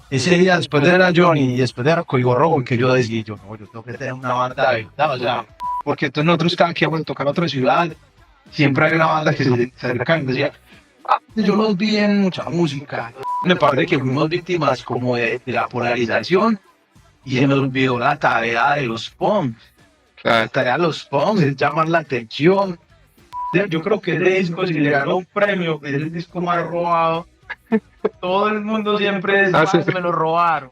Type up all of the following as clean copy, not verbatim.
ese día después de ver a Johnny y después de ver a Código Rojo, que yo decía, yo no, yo tengo que tener una banda de verdad, o sea, porque entonces nosotros cada que vamos a tocar a otra ciudad, siempre hay una banda que se acerca y decía, "Ah, yo los vi en mucha música". Me parece que fuimos víctimas como de la polarización y se nos olvidó la tarea de los punks. La Claro. tarea de los punks es llamar la atención. Yo creo que ese disco, si le ganó un premio, es el disco más robado. Todo el mundo siempre es, Ah, sí. "Parce, me lo robaron".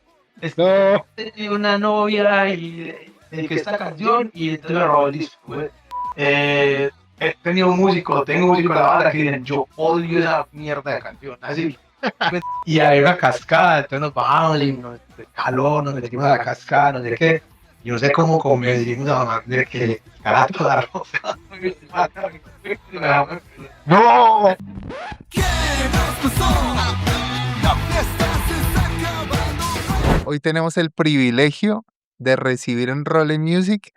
No. Tenía una novia y que esta canción y entonces me robó el disco. He tenido un músico, tengo un músico de la banda que dicen, yo odio esa mierda de canción, así. Y hay una cascada, entonces nos bajamos y nos calor, nos metimos a la cascada, no sé qué. Yo no sé cómo convencimos a mamá de que carajo la ropa. No. Hoy tenemos el privilegio de recibir en Role Music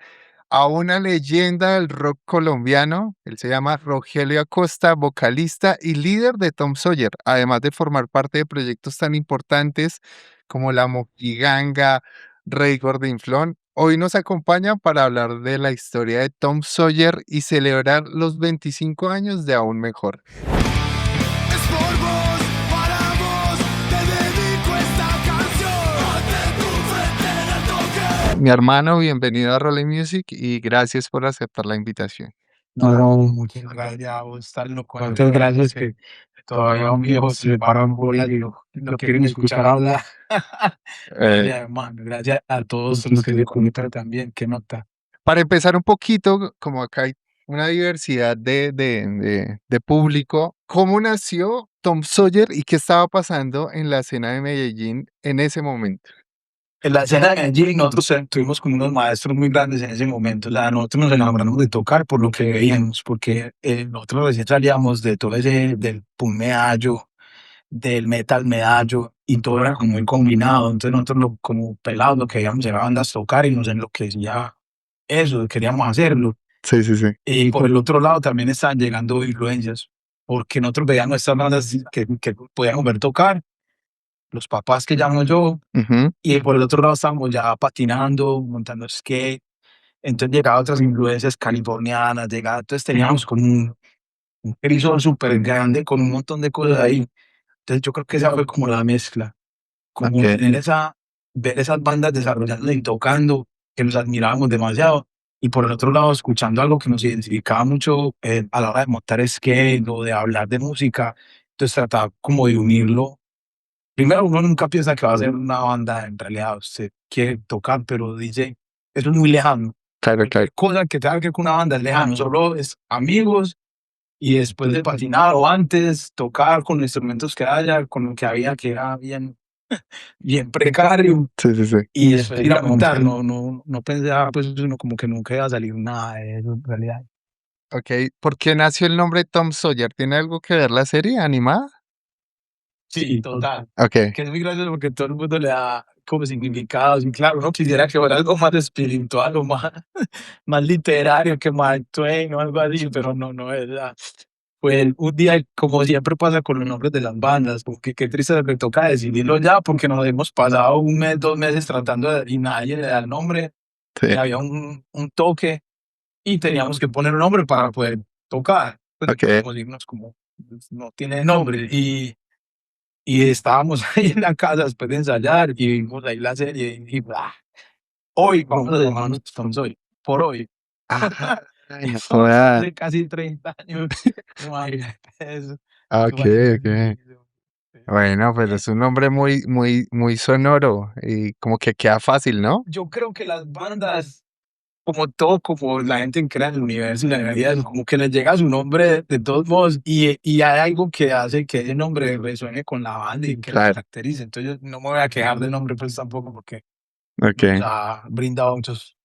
a una leyenda del rock colombiano. Él se llama Rogelio Acosta, vocalista y líder de Tom Sawyer, además de formar parte de proyectos tan importantes como La Mojiganga, Rey Gordinflón. Hoy nos acompaña para hablar de la historia de Tom Sawyer y celebrar los 25 años de Aún Mejor. Es por vos, para vos, te dedico esta canción. Ante tu frente la toque. Mi hermano, bienvenido a Role Music y gracias por aceptar la invitación. No, muchas gracias a vos, estás loco. Muchas gracias que todavía un viejo se le paran bolas y lo quieren escuchar hablar. Gracias, hermano. Gracias a todos los que se conectan también. Qué nota. Para empezar un poquito, como acá hay una diversidad de público, ¿cómo nació Tom Sawyer y qué estaba pasando en la escena de Medellín en ese momento? En la escena de Medellín, nosotros tuvimos como unos maestros muy grandes en ese momento. Nosotros nos enamoramos de tocar por lo que veíamos, porque nosotros recién salíamos de todo ese, del punk medallo, del metal medallo, y todo era como muy combinado. Entonces nosotros como pelados lo que veíamos era bandas tocar y nos enloquecía eso, queríamos hacerlo. Sí, sí, sí. Y por el otro lado también estaban llegando influencias, porque nosotros veíamos estas bandas que podíamos ver tocar, los papás que llamo yo, Ujú. y por el otro lado estábamos ya patinando, montando skate. Entonces llegaban otras influencias californianas, entonces teníamos como un crisol súper grande con un montón de cosas ahí. Entonces yo creo que esa fue como la mezcla, como Ok. tener ver esas bandas desarrollando y tocando, que nos admirábamos demasiado, y por el otro lado escuchando algo que nos identificaba mucho a la hora de montar skate o de hablar de música. Entonces trataba como de unirlo. Primero, uno nunca piensa que va a ser una banda, en realidad usted quiere tocar, pero dice, eso es muy lejano. Claro, claro. Cualquier cosa que tenga que ver con una banda es lejano, solo es amigos y después de patinar o antes tocar con los instrumentos que haya, con lo que había que era bien, bien precario, Sí, sí, sí. y después ir a montar. No pensaba, pues uno como que nunca iba a salir nada de eso en realidad. Ok. ¿Por qué nació el nombre Tom Sawyer? ¿Tiene algo que ver la serie animada? Sí, total. Ok. Que es muy gracioso porque todo el mundo le da como significados. Y claro, uno quisiera que fuera algo más espiritual o más, más literario que Mark Twain o algo así, pero no es. Fue un día, como siempre pasa con los nombres de las bandas, porque qué triste lo que toca decidirlo ya, porque nos hemos pasado un mes, 2 meses tratando y nadie le da el nombre. Sí. Y había un toque y teníamos que poner un nombre para poder tocar. Pues, Ok. no podemos irnos como, pues, no tiene nombre. Y estábamos ahí en la casa después de ensayar y vimos ahí la serie y ¡ah! Hoy vamos a llamarnos Tom Sawyer, por hoy. Ay, no Eso jodas. hace casi 30 años. Imagínate eso. Ok, ok. Sí. Bueno, pero es un nombre muy, muy, muy sonoro y como que queda fácil, ¿no? Yo creo que las bandas, como todo, como la gente que crea en el universo y la realidad, como que les llega su nombre de todos modos y hay algo que hace que ese nombre resuene con la banda y que la Claro. caracterice. Entonces yo no me voy a quejar del nombre pues tampoco porque Ok, nos ha brindado muchos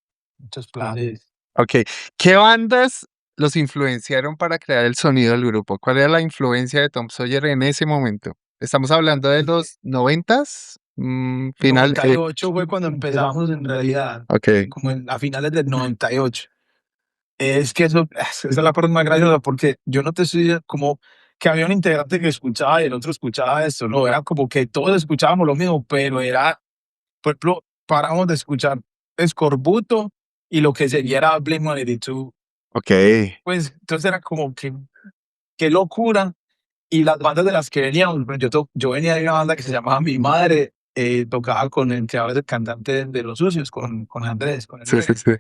placeres. ok. ¿Qué bandas los influenciaron para crear el sonido del grupo? ¿Cuál era la influencia de Tom Sawyer en ese momento? ¿Estamos hablando de los noventas? Final. 98 fue cuando empezamos en realidad, Ok, como a finales del 98. Es que esa es la parte más graciosa porque yo no te estoy como que había un integrante que escuchaba y el otro escuchaba esto, no, era como que todos escuchábamos lo mismo, pero era, por ejemplo, paramos de escuchar Escorbuto y lo que seguía era Blink-182. Ok. Pues entonces era como que, qué locura. Y las bandas de las que veníamos, pues, yo venía de una banda que se llamaba Mi Madre, tocaba con el que ahora es el cantante de Los Sucios, con Andrés, con el Sí, sí, negro. sí.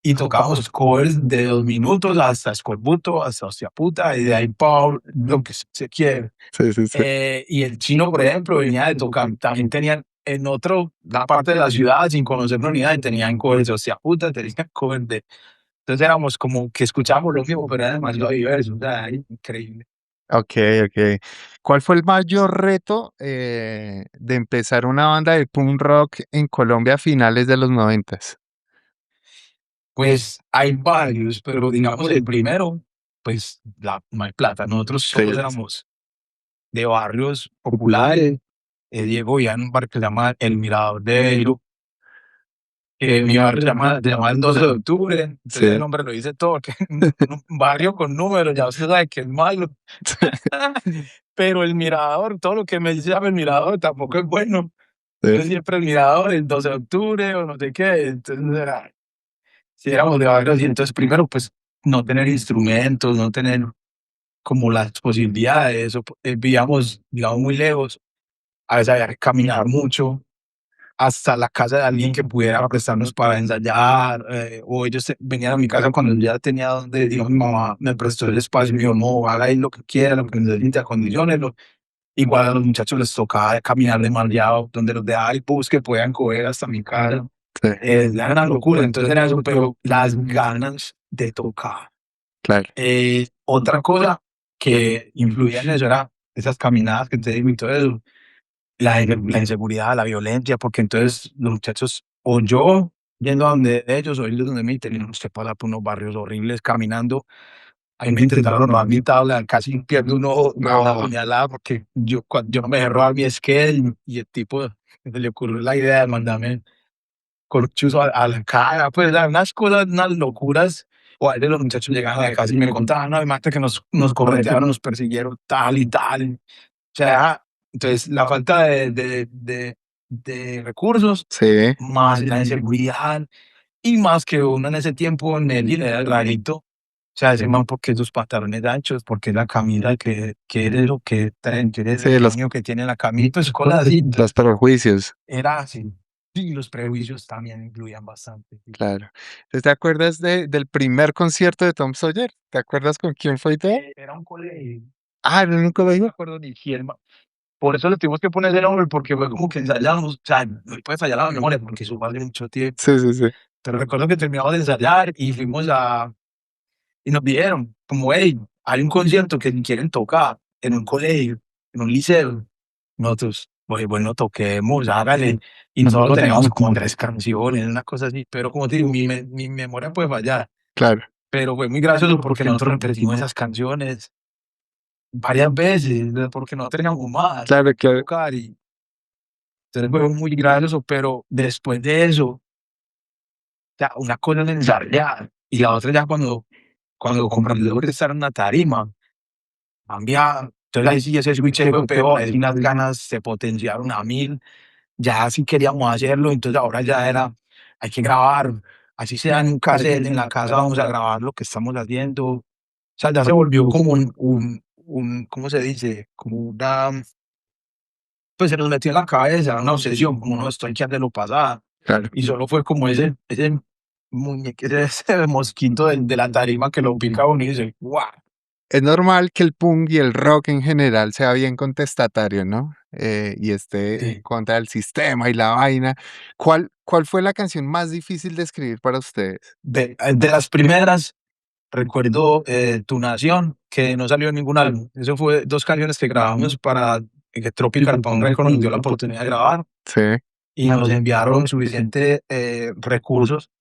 Y tocábamos covers de 2 minutos hasta Escorbuto, hasta Hostia Puta, y de ahí Paul, lo que se quiere. Sí, sí, sí. Y el Chino, por ejemplo, venía de tocar, también tenían en la parte de la ciudad, sin conocer la unidad, y tenían covers de Hostia Puta, tenían covers de... Entonces éramos como que escuchábamos lo mismo, pero era demasiado diverso, o sea, increíble. Ok, ok. ¿Cuál fue el mayor reto de empezar una banda de punk rock en Colombia a finales de los 90s? Pues hay varios, pero digamos el primero, pues no hay plata. Nosotros Sí, todos éramos de barrios populares. Diego vivía en un barrio que se llama El Mirador de Beiro, que mi barrio se llama el 12 de octubre, entonces el sí, nombre lo dice todo, que un barrio con números, ya usted sabe que es malo. Pero el Mirador, todo lo que me dice llama el Mirador tampoco es bueno. Entonces sí, siempre el Mirador, el 12 de octubre o no sé qué, entonces era, si éramos de barrios, y entonces primero pues no tener instrumentos, no tener como las posibilidades, vivíamos, digamos, muy lejos, a veces había que caminar mucho hasta la casa de alguien que pudiera prestarnos para ensayar, o ellos venían a mi casa cuando ya tenía donde, digamos, mi mamá me prestó el espacio y me dijo, no, haga ahí lo que quiera, lo que necesite, acondiciónelo. Igual a los muchachos les tocaba caminar demasiado, donde los dejaba el bus que podían coger hasta mi casa. sí, Era una locura, entonces era eso, pero las ganas de tocar. claro. Otra cosa que influía en eso era esas caminadas que te digo y todo eso, la inseguridad, la violencia, porque entonces los muchachos, o yo yendo a donde ellos, o ellos donde mí, teníamos que pasar por unos barrios horribles caminando. A mí me intentaron robar mi tabla, casi pierdo un ojo, una No, puñalada, porque yo no me dejé robar mi skate y el tipo se le ocurrió la idea de mandarme con chuzo a la cara, pues unas cosas, unas locuras. O a veces los muchachos llegaban a la casa y me contaban, no, imagínate que nos corretearon, nos persiguieron, tal y tal. O sea, entonces la falta de recursos, sí, más la inseguridad, y más que uno en ese tiempo, Nelly era el rarito. O sea, ese man, porque sus pantalones anchos, porque la camisa que eres lo que traen, que eres sí, el niño que tiene la camisa, pues cosas así. los prejuicios, Era así. Y los prejuicios también influían bastante. Sí. claro. Entonces, ¿te acuerdas del primer concierto de Tom Sawyer? ¿Te acuerdas con quién fue y todo? Era un colegio. Ah, ¿en un No me colegio? acuerdo ni quién. Por eso le tuvimos que poner ese nombre, porque fue como que ensayamos. O sea, no puede ensayar la memoria, porque eso vale mucho tiempo. Sí, sí, sí. Pero recuerdo que terminamos de ensayar y fuimos y nos dijeron, como, hey, hay un concierto que quieren tocar en un colegio, en un liceo. Nosotros, pues, bueno, toquemos, hágale. Y nosotros teníamos como 3 canciones, una cosa así. Pero como te digo, mi memoria puede fallar. Claro, Pero fue muy gracioso porque nosotros repetimos esas canciones varias veces, porque no teníamos más claro, que claro. tocar. Y entonces fue muy gracioso, pero después de eso, ya, una cosa es ensayar y la otra ya cuando comprendedor de estar en una tarima, cambia. Entonces ahí sí ese switch fue peor, ahí sí las ganas se potenciaron a 1000, ya sí queríamos hacerlo, entonces ahora ya era, hay que grabar, así sea en un cassette en la casa, vamos a grabar lo que estamos haciendo. O sea, ya se volvió como ¿cómo se dice? Como una, pues se nos metió en la cabeza una obsesión, como no, esto hay que hacerlo pasar. Claro. Y solo fue como ese ese mosquito de la tarima que lo pica a uno y dice, ¡guau! Es normal que el punk y el rock en general sea bien contestatario, ¿no? Y esté en Sí. contra del sistema y la vaina. ¿Cuál fue la canción más difícil de escribir para ustedes? De las primeras, recuerdo Tu Nación, que no salió en ningún álbum. Eso fue 2 canciones que grabamos para que Tropical Punk Records nos dio la oportunidad de grabar Sí, y nos enviaron suficientes recursos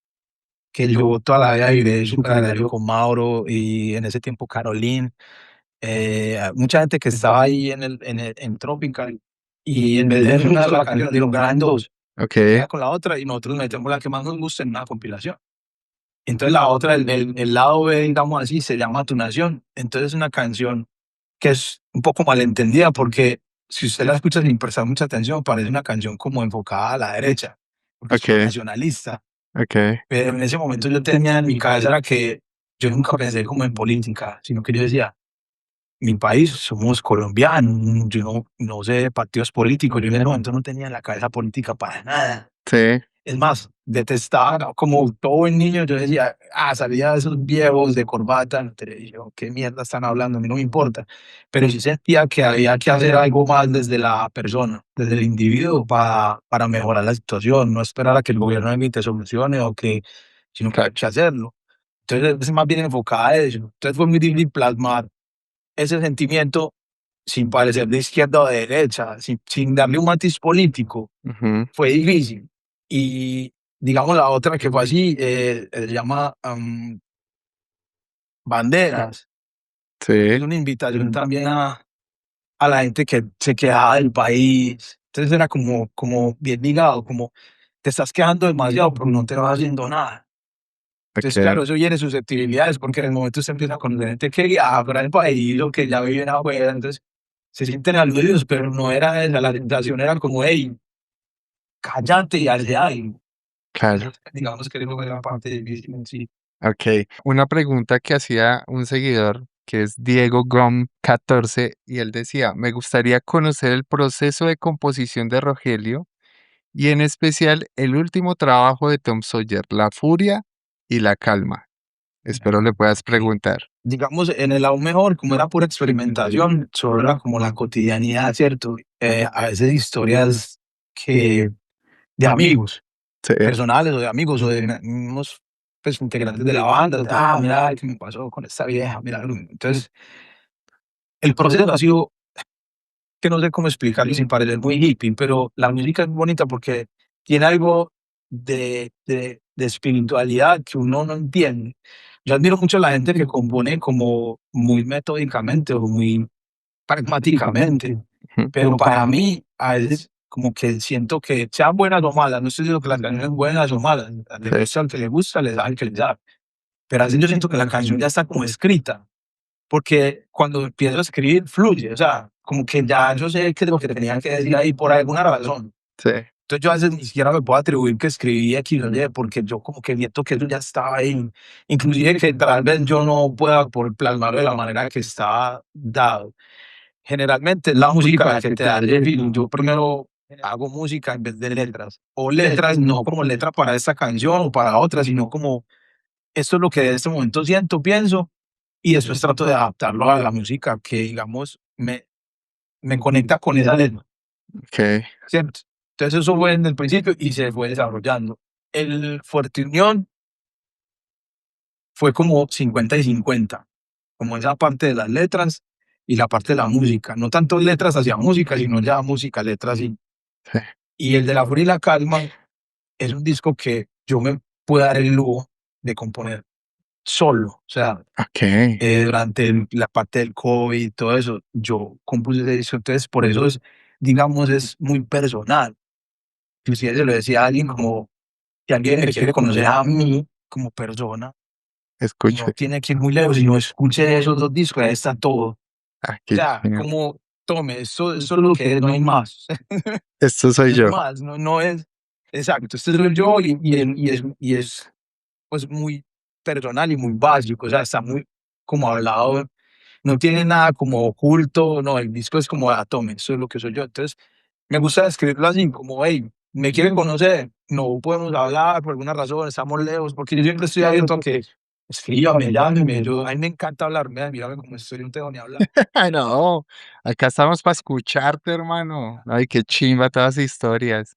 que yo toda la vida viví súper agradecido con Mauro y en ese tiempo Caroline, mucha gente que estaba ahí en Tropical, y en vez de hacer una sola canción, dieron graban 2, ok, una con la otra, y nosotros metemos la que más nos gusta en una compilación. Entonces la otra, el lado B, digamos así, se llama Tu Nación. Entonces es una canción que es un poco malentendida porque si usted la escucha sin prestar mucha atención, parece una canción como enfocada a la derecha, porque es Ok, nacionalista. ok. Pero en ese momento yo tenía en mi cabeza era que yo nunca pensé como en política, sino que yo decía, mi país somos colombianos, yo no sé de partidos políticos, yo en ese momento no tenía en la cabeza política para nada. Sí, Es más, detestaba, como todo buen niño, yo decía, salía de esos viejos de corbata en la televisión, qué mierda están hablando, a mí no me importa. Pero sí sentía que había que hacer algo más desde la persona, desde el individuo, para mejorar la situación, no esperar a que el gobierno emite soluciones sino que hay claro. que hacerlo. Entonces, es más bien enfocada a eso. Entonces, fue muy difícil plasmar ese sentimiento sin parecer de izquierda o de derecha, sin darle un matiz político, Ujú, fue difícil. Y digamos la otra que fue así, se llama Banderas. Es sí, una invitación también a la gente que se quejaba del país. Entonces era como bien ligado, como te estás quejando demasiado, pero no te vas haciendo nada. Entonces, ok, claro, eso viene susceptibilidades, porque en el momento usted empieza a conocer gente que viaja fuera del país o que ya viven afuera, entonces se sienten aludidos, pero no era esa, la sensación era como, hey, cállate y hazle algo. claro. Eso, digamos que eso fue la parte difícil en sí. Ok. Una pregunta que hacía un seguidor que es Diego Gom 14 y él decía, me gustaría conocer el proceso de composición de Rogelio y en especial el último trabajo de Tom Sawyer, La Furia y La Calma. Espero le puedas Ok. preguntar. Digamos, en el aún mejor, como era pura experimentación, solo era como la cotidianidad, ¿cierto? A veces historias que, de amigos, Sí, personales o de amigos o de mismos pues, integrantes de la banda. Mira, ¿qué me pasó con esta vieja? Mira, entonces, el proceso ha sido que no sé cómo explicarlo sin parecer muy hippie, pero la música es bonita porque tiene algo de espiritualidad que uno no entiende. Yo admiro mucho a la gente que compone como muy metódicamente o muy pragmáticamente, ujú, pero para mí a veces como que siento que sean buenas o malas, no estoy diciendo que las canciones buenas o malas, le sí, gusta al que le gusta, le da al que le da, pero a veces yo siento que la canción ya está como escrita, porque cuando empiezo a escribir fluye, o sea, como que ya yo sé qué es lo que tenía que decir ahí por alguna razón. sí, Entonces yo a veces ni siquiera me puedo atribuir que escribí X o Y, porque yo como que siento que eso ya estaba ahí. Inclusive que tal vez yo no pueda por plasmarlo de la manera que estaba dado. Generalmente es la música la que te da el feeling. Yo primero hago música en vez de letras. O letras no como letra para esta canción o para otra, sino como esto es lo que en este momento siento, pienso, y después trato de adaptarlo a la música que, digamos, me conecta con esa letra, ok, ¿cierto? Entonces eso fue en el principio y se fue desarrollando. El Fuerte Unión fue como 50 y 50, como esa parte de las letras y la parte de la música. No tanto letras hacia música, sino ya música, letras sí, y el de La Furia y la Calma es un disco que yo me puedo dar el lujo de componer solo. O sea, ok, durante la parte del COVID y todo eso, yo compuse ese disco, entonces por eso es, digamos, es muy personal. Inclusive se lo decía a alguien como, si alguien me quiere conocer a mí como persona, escucho. no tiene que ir muy lejos, sino escuche esos dos discos, ahí está todo. Ah, O qué sea, chingón. como, tome, eso es lo que es, no hay más. Esto soy No hay yo. más, no es, exacto, este soy yo y es pues muy personal y muy básico, o sea, está muy como hablado, no tiene nada como oculto, no, el disco es como, tome, eso es lo que soy yo. Entonces, me gusta escribirlo así, como, hey, me quieren conocer, no podemos hablar por alguna razón, estamos lejos, porque yo siempre estoy abierto a que escríbame, llámeme, a mí me encanta hablar, mírame como estoy, no tengo ni hablar. Ah, no, acá estamos para escucharte, hermano. Ay, qué chimba todas las historias.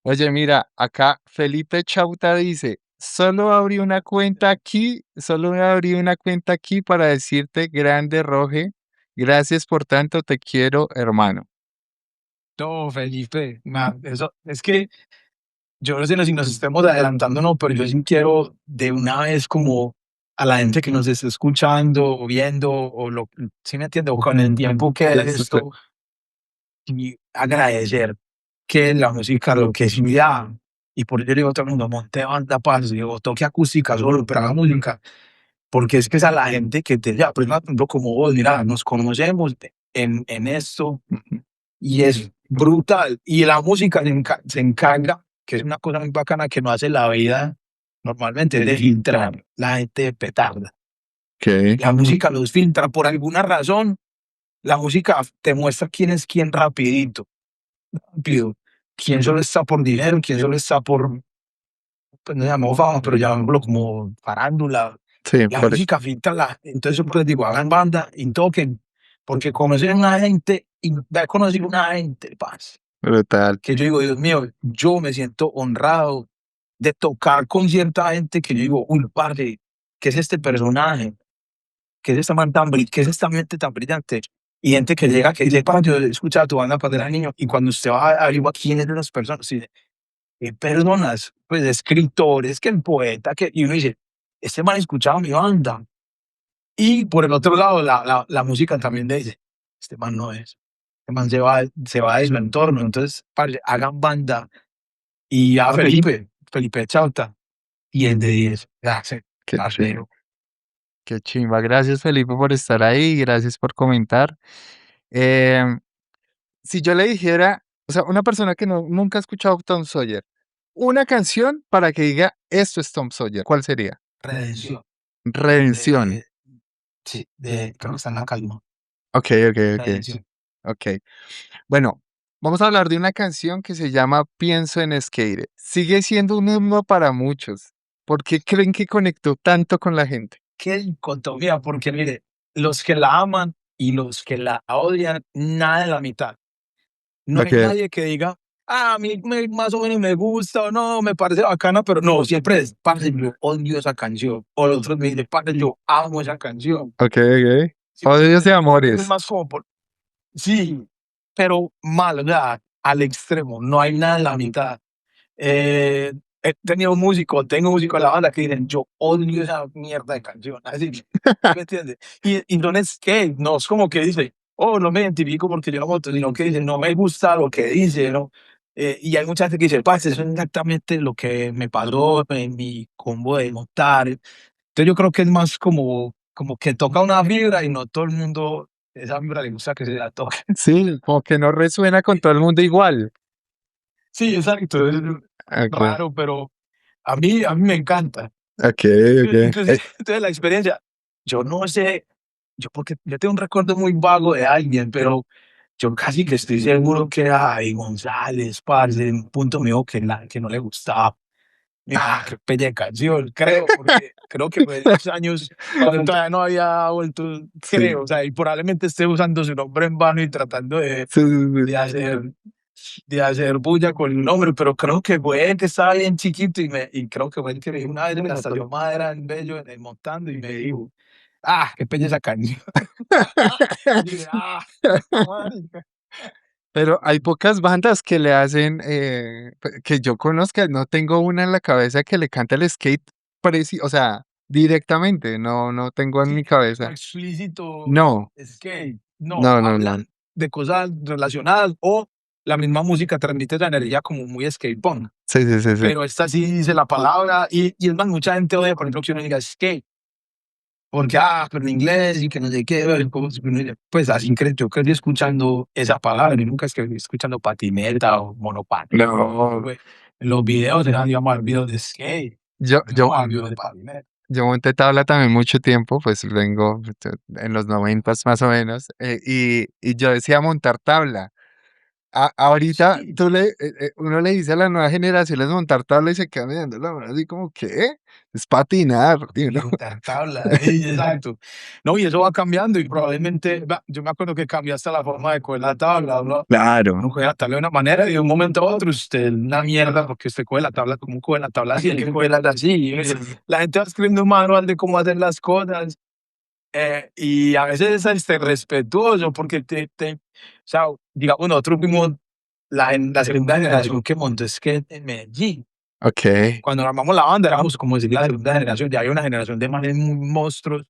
Oye, mira, acá Felipe Chauta dice, solo abrí una cuenta aquí para decirte, grande Roge, gracias por tanto, te quiero, hermano. No, Felipe, eso, es que yo no sé si nos estemos adelantando o no, pero yo sí quiero de una vez como a la gente que nos esté escuchando o viendo ¿sí me entiende? O con el tiempo que es Sí, sí. esto, y agradecer que la música lo que es mi vida. Y por ello le digo a todo el mundo, monte banda, parce, digo, toque acústica solo, pero haga música. porque es que es a la gente que te ya, pues, por ejemplo, como vos, mira, nos conocemos en esto Ujú. y es brutal. Y la música se encarga, que es una cosa muy bacana que no hace la vida normalmente, es de filtrar la gente petarda. Ok. La música los filtra por alguna razón. La música te muestra quién es quién rapidito, rápido. Quién solo está por dinero, quién solo está por, pues no llamamos fama, pero llamémoslo como farándula. Sí, La por música filtra entonces yo pues digo, hagan banda y toquen, porque conocen a gente y he conocido una gente, parce, brutal. que yo digo, Dios mío, yo me siento honrado de tocar con cierta gente que yo digo, uy, parce, ¿qué es este personaje? ¿Qué es esta man tan qué es esta mente tan brillante? Y gente que llega que dice, parce, yo he escuchado tu banda cuando era niño, y cuando usted va a averiguar quiénes son las personas, y dice, ¿qué personas? Pues escritores, que el poeta, que, y uno dice, este man escuchaba mi banda. Y por el otro lado, la música también le dice, este man no es, este man se va de su entorno, entonces, parce, hagan banda. Y a Felipe Chauta, y el de 10, ya, sí, Qué chimba. parcero. Qué chimba. Gracias, Felipe, por estar ahí. Gracias por comentar. Em, si yo le dijera, o sea, una persona que nunca ha escuchado Tom Sawyer, una canción para que diga, esto es Tom Sawyer, ¿cuál sería? Redención, Redención. de, sí, creo que está en la calma, Ok, ok, ok, Redención. ok. Bueno, vamos a hablar de una canción que se llama Pienso en Skate. Sigue siendo un himno para muchos. ¿Por qué creen que conectó tanto con la gente? Qué dicotomía, porque mire, los que la aman y los que la odian, nada de la mitad. No hay Ok. nadie que diga, a mí más o menos me gusta o no, me parece bacana, pero no, siempre es, parce, yo odio esa canción. O los otros me dicen, parce, yo amo esa canción. Ok, ok. ¿Sí me Odios y entiendes? Es amores. más como sí, pero mal, o sea, al extremo, no hay nada en la mitad. Tengo músicos en la banda que dicen, yo odio esa mierda de canción, así, ¿sí me entiendes? Y no es que, no es como que dice, oh, no me identifico porque yo no voto, sino que dice, no me gusta lo que dice, ¿no? Y hay mucha gente que dice, parce, eso es exactamente lo que me pasó en mi combo de montar. Entonces yo creo que es más como que toca una vibra y no todo el mundo, esa vibra le gusta que se la toque. Sí, como que no resuena con todo el mundo igual. Sí, exacto, es Ok, raro, pero a mí me encanta. ok, ok. Inclusive, entonces la experiencia, yo no sé, yo porque yo tengo un recuerdo muy vago de alguien, pero yo casi que estoy seguro que ay, González, parce, en un punto me dijo que no le gustaba. Me dijo, ah, qué pelle de canción, creo, porque creo que fue en los años cuando todavía no había vuelto, Sí, creo, o sea, y probablemente esté usando su nombre en vano y tratando sí, sí, sí. de hacer de hacer bulla con el nombre, pero creo que fue el que estaba bien chiquito y creo que fue el que me dijo una vez en la estación Madera en Bello, en el montando, y me dijo, ah, qué pelle esa canción. Y dije, ah, marica. Pero hay pocas bandas que le hacen, que yo conozca, no tengo una en la cabeza que le cante el skate, o sea, directamente, no tengo en mi Sí, como cabeza. explícito, No, skate, no, no, no, no. hablan de cosas relacionadas o la misma música transmite esa energía como muy skate punk, Sí, sí, sí, sí. pero esta sí dice la palabra y es más, mucha gente odia, por ejemplo, que uno diga skate. Porque, pero en inglés y que no sé qué, pues así yo crecí escuchando esa palabra, y nunca es que escuchando patineta o monopatín. No, Pues, los videos eran, digamos, videos de skate, yo, yo, no videos de patineta. yo monté tabla también mucho tiempo, pues vengo en los 90 más o menos, y yo decía montar tabla. Ahorita Sí, uno le dice a las nuevas generaciones montar tabla y se quedan mirando la mano así como, ¿qué? Es patinar, y uno, montar tabla, exacto. No, y eso va cambiando y probablemente, yo me acuerdo que cambió hasta la forma de coger la tabla, ¿no? claro, Uno coge la tabla de una manera y de un momento a otro usted una mierda porque usted coge la tabla como coge la tabla así, hay que cogerla así. La gente va escribiendo un manual de cómo hacer las cosas y a veces es respetuoso porque o sea, digamos, nosotros fuimos la segunda generación que montó skate en Medellín. ok. Cuando armamos la banda éramos como decir la segunda generación, ya había una generación de manes muy monstruos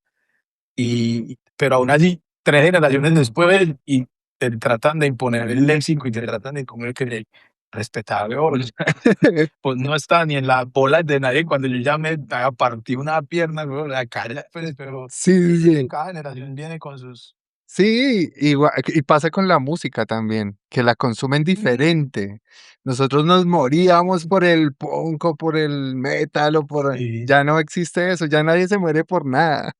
pero aún así, 3 generaciones después y te tratan de imponer el léxico y te tratan de comer que respetable, pues no está ni en las bolas de nadie cuando yo ya me partí una pierna, weón, la cara, pues, pero Sí, sí, sí. cada generación viene con sus... Sí, y pasa con la música también, que la consumen diferente. Nosotros nos moríamos por el punk o por el metal o por Sí. ya no existe eso, ya nadie se muere por nada,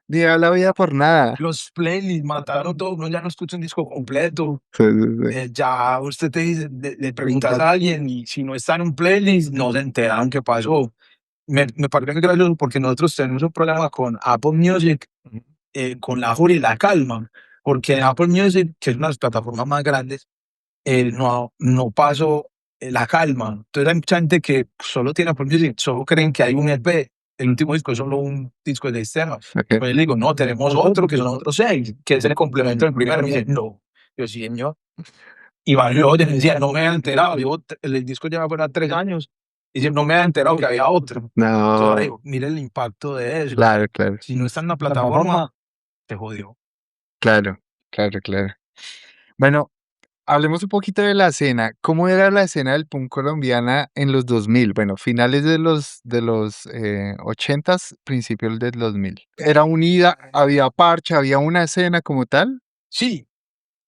ni da la vida por nada. Los playlists mataron todo, uno ya no escucha un disco completo. Sí, sí, sí. Ya usted te dice, le preguntas a alguien y si no está en un playlist, no se enteran qué pasó. Me parece gracioso porque nosotros tenemos un problema con Apple Music, con la Furia y la Calma, porque en Apple Music, que es una de las plataformas más grandes, no paso la calma. Entonces hay mucha gente que solo tiene Apple Music, solo creen que hay un EP, el último disco es solo un disco de sistema. Okey. Pues le digo, no, tenemos otro que son otros 6, que es el complemento del primero. Me dice, no. Yo, sí, señor. Y Mario oye, me decía, no me había enterado. El disco lleva fuera 3 años. Y dice, no me había enterado que había otro. Entonces, No, digo, mire el impacto de eso. claro, claro, Si no está en una plataforma, te jodió. claro, claro, claro. Bueno, hablemos un poquito de la escena. ¿Cómo era la escena del punk colombiana en los 2000? Bueno, finales de los 80s, principios del 2000. ¿Era unida? ¿Había parche? ¿Había una escena como tal? Sí,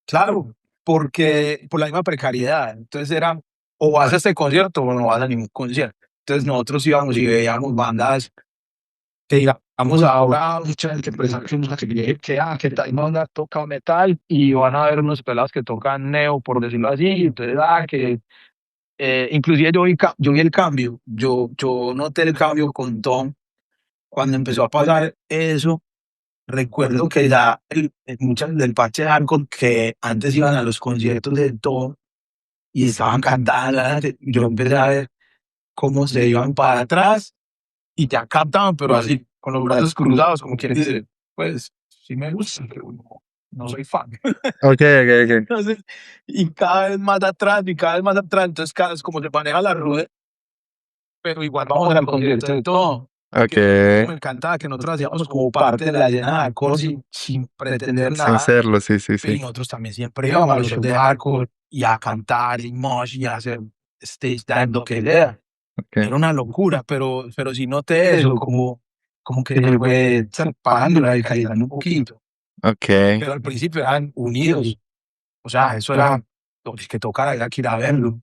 claro, porque por la misma precariedad. Entonces era, o vas a este concierto o no vas a ningún concierto. Entonces nosotros íbamos y veíamos bandas que digamos ahora mucha gente piensa que tal banda toca metal y van a ver unos pelados que tocan neo, por decirlo así. Entonces, que inclusive yo vi el cambio. Yo noté el cambio con Tom cuando empezó a pasar eso. Recuerdo que ya muchas del parche hardcore que antes iban a los conciertos de Tom y estaban cantando, yo empecé a ver cómo se iban para atrás y ya cantaban, pero así, con los brazos cruzados, como quien dice, pues sí me gusta, pero no soy fan. Okey, okey, okey. Entonces, y cada vez más atrás, y cada vez más atrás, entonces cada vez como se maneja la rueda, pero igual vamos al concierto de todo. Que Okey. me encantaba que nosotros hacíamos como parte de la escena de hardcore sin pretender Sin nada. serlo, sí, sí, Y sí. nosotros también siempre íbamos a los shows de hardcore y a cantar y mosh y a hacer stage dive, lo que sea. Okey, Era una locura, pero sí noté eso, como que se fue separando la radicalidad un poquito. okey. Pero al principio eran unidos. O sea, eso era lo que tocara, era que ir a verlo.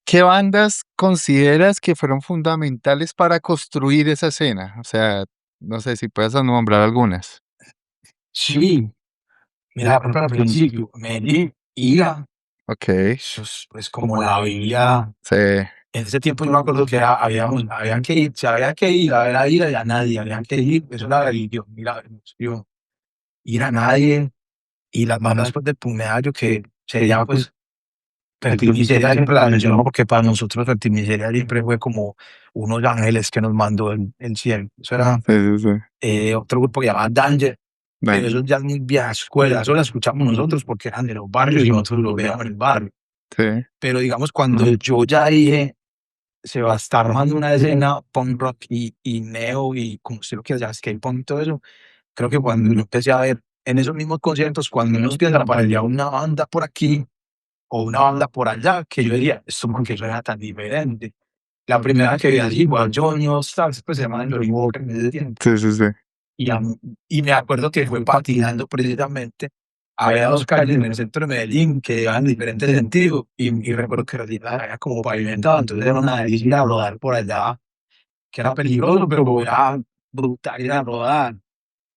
¿Qué bandas consideras que fueron fundamentales para construir esa escena? O sea, no sé si puedes nombrar algunas. Sí, mira, por ejemplo, al principio, Medellín, Ira, Okey, eso es pues como la Biblia. sí, En ese tiempo yo me acuerdo que había que ir, se había que ir a ver a Ira y a nadie, había que ir, eso era religión, mira, yo, ir a nadie, y las bandas pues de Pumeallo que sería pues Fertil Miseria siempre la menciono porque para nosotros Fertil Miseria siempre fue como unos ángeles que nos mandó el cielo. Eso era sí, sí, sí. otro grupo que llamaba Danger, pero Danger, eso ya es muy vieja escuela, eso la escuchamos nosotros porque eran de los barrios y nosotros los veíamos en el barrio. sí, Pero digamos, cuando yo ya dije, se va a estar armando una escena punk rock y neo y como usted lo quiera, ya skate punk y todo eso, creo que cuando yo empecé a ver en esos mismos conciertos, cuando nos empiezan a aparecer una banda por aquí o una banda por allá, que yo diría, esto porque suena tan diferente. La primera que vi así, igual Johnny All Stars, pues se llama Johnny Walker en ese tiempo. sí, sí, sí. Y me acuerdo que fue patinando precisamente. Había 2 calles en el centro de Medellín que iban en diferentes sentidos y recuerdo que era como pavimentado, entonces era una delicia ir a rodar por allá, que era peligroso, pero era brutal ir a rodar.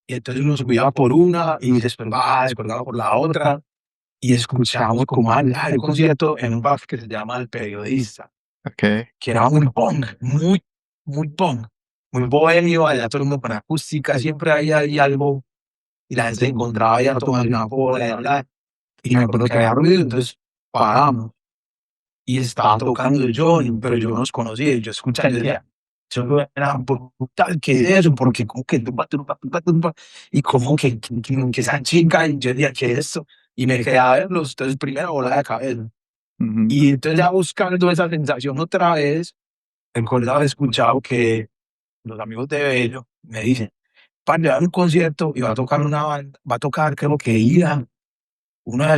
Y entonces uno subía por una y después bajaba, descolgaba por la otra y escuchábamos como el concierto en un bar que se llama El Periodista, Okey, que era muy punk, muy punk, muy bohemio, allá todo el mundo con acústica, siempre había algo y la gente se encontraba allá tomando una pola y hablar. Y me acuerdo que había ruido, entonces paramos y estaba tocando Johnny, pero yo no los conocía y yo escuchaba y decía, eso era brutal, ¿qué es eso? Porque como que tumba, tumba, tumba, tumba, y como que esa chica, y yo decía, ¿qué es eso? Y me quedé a verlos, entonces primero bola de cabeza. ujú, Y entonces ya buscando esa sensación otra vez, recuerdo haber escuchado que los amigos de Bello me dicen, para dar un concierto y va a tocar una banda, va a tocar creo que Ira, uno de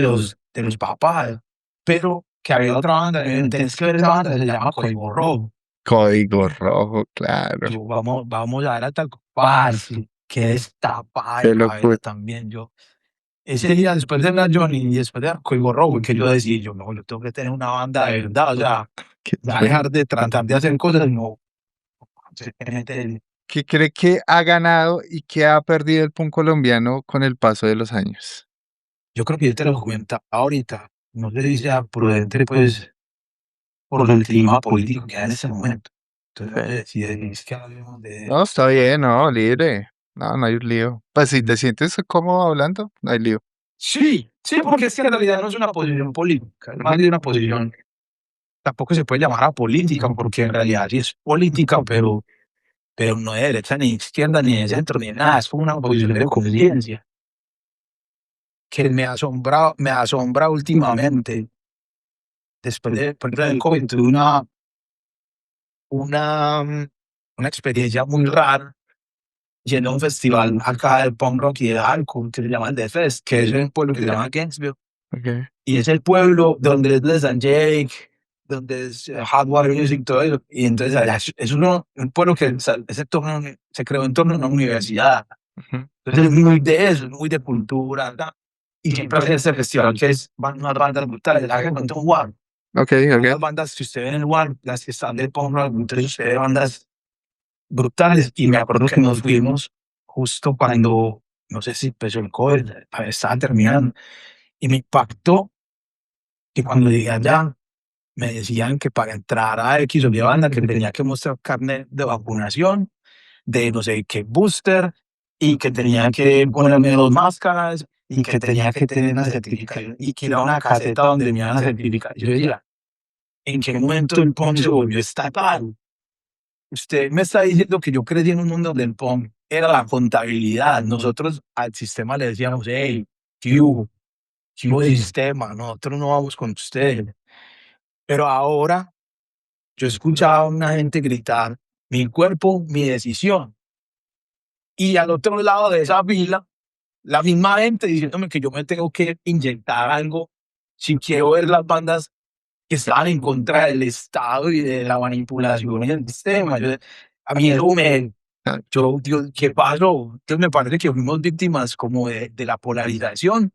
los papás, pero que había otra banda, tenés que ver esa banda, se llama Código Rojo. Código Rojo, claro. Yo, vamos a ver a tal parce, qué destapada Qué de locura. cabeza también yo. Ese día después de la Johnny y después de Código Rojo, que yo decía, yo tengo que tener una banda de verdad, o sea, ¿Qué, ya dejar de tratar de hacer cosas, no, simplemente, qué cree que ha ganado y qué ha perdido el punk colombiano con el paso de los años? yo creo que yo te lo comentaba ahorita, no sé si sea prudente, pues, por el clima político que hay en ese momento. Entonces, si decís que hablemos de... No, está bien, no, libre. No, no hay un lío. Pues si te sientes cómodo hablando, no hay lío. Sí, sí, porque es que en realidad no es una posición política, es más de una posición, tampoco se puede llamar a política, porque en realidad sí es política, pero no de derecha ni de izquierda ni de centro ni de nada, es como una posición de conciencia que me asombra últimamente. Después de, por ejemplo, del COVID tuve una, mm, una experiencia muy rara yendo a un festival acá de punk rock y de alcohol que se llama el The Fest, que es un pueblo que se llama Gainesville. Okay. Y es el pueblo donde es Les and Jake, donde es Hot Water Music, todo eso. Y entonces allá es un pueblo que se creó en torno a una universidad. Ujú. Entonces es muy de eso, es muy de cultura, ¿verdad? Y siempre hace este festival que van unas bandas brutales, la que cuenta un War. Ok, Las ok. bandas que usted ve en el War, las que están de punk rock, entonces usted ve bandas brutales. Y me acuerdo que nos fuimos justo cuando, no sé si empezó el COVID, estaba terminando. Y me impactó que cuando llegué allá, me decían que para entrar a X o Y banda que tenía que mostrar carnet de vacunación, de no sé qué booster, y que tenía que ponerme 2 máscaras, y que tenía que tener una certificación, y que era una caseta donde me iban a certificar. Yo decía, ¿en qué momento el punk se volvió estatal? Usted me está diciendo que yo crecí en un mundo donde el punk era la contabilidad. Nosotros al sistema le decíamos, hey, ¿qué hubo de sistema? Nosotros no vamos con usted. Pero ahora yo escuchaba a una gente gritar, mi cuerpo, mi decisión. Y al otro lado de esa fila, la misma gente diciéndome que yo me tengo que inyectar algo si quiero ver las bandas que estaban en contra del Estado y de la manipulación y del sistema. A mí eso Dios, ¿qué pasó? Entonces me parece que fuimos víctimas como de la polarización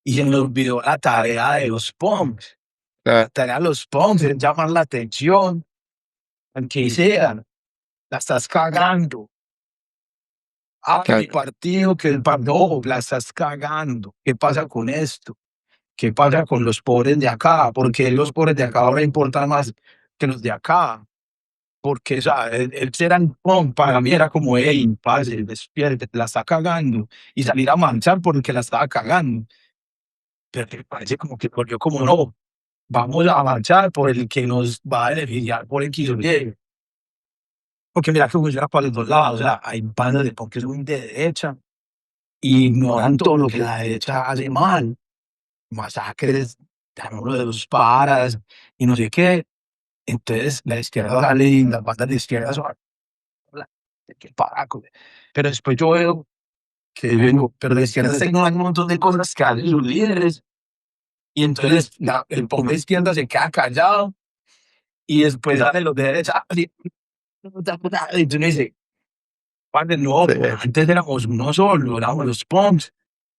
y se nos olvidó la tarea de los punks. La Claro, tarea de los punks es llamar la atención, aunque sean, la estás cagando. Ah, mi claro. partido, que el partido, la estás cagando. ¿Qué pasa con esto? ¿Qué pasa con los pobres de acá? ¿Por qué los pobres de acá ahora importan más que los de acá? Porque, o sea, el ser antipón para mí era como, hey, parce, despierte, la está cagando. Y salir a marchar porque la estaba cagando. Pero me parece como que volvió como, no, vamos a marchar por el que nos va a beneficiar por X o Y. Porque mira que funciona para los dos lados. O sea, hay bandas de punk que son muy de derecha y ignoran todo lo que la derecha hace mal. Masacres, llamémoslo de los paras y no sé qué. Entonces la izquierda sale y las bandas de izquierda son la- qué paraco. Pero después yo veo que vengo, pero la izquierda está ignorando un montón de cosas que hacen sus líderes. Y entonces el punk de izquierda se queda callado y después salen los de derecha. Así, y tú dices, "Parce, no, Sí. antes éramos uno solo, éramos los punks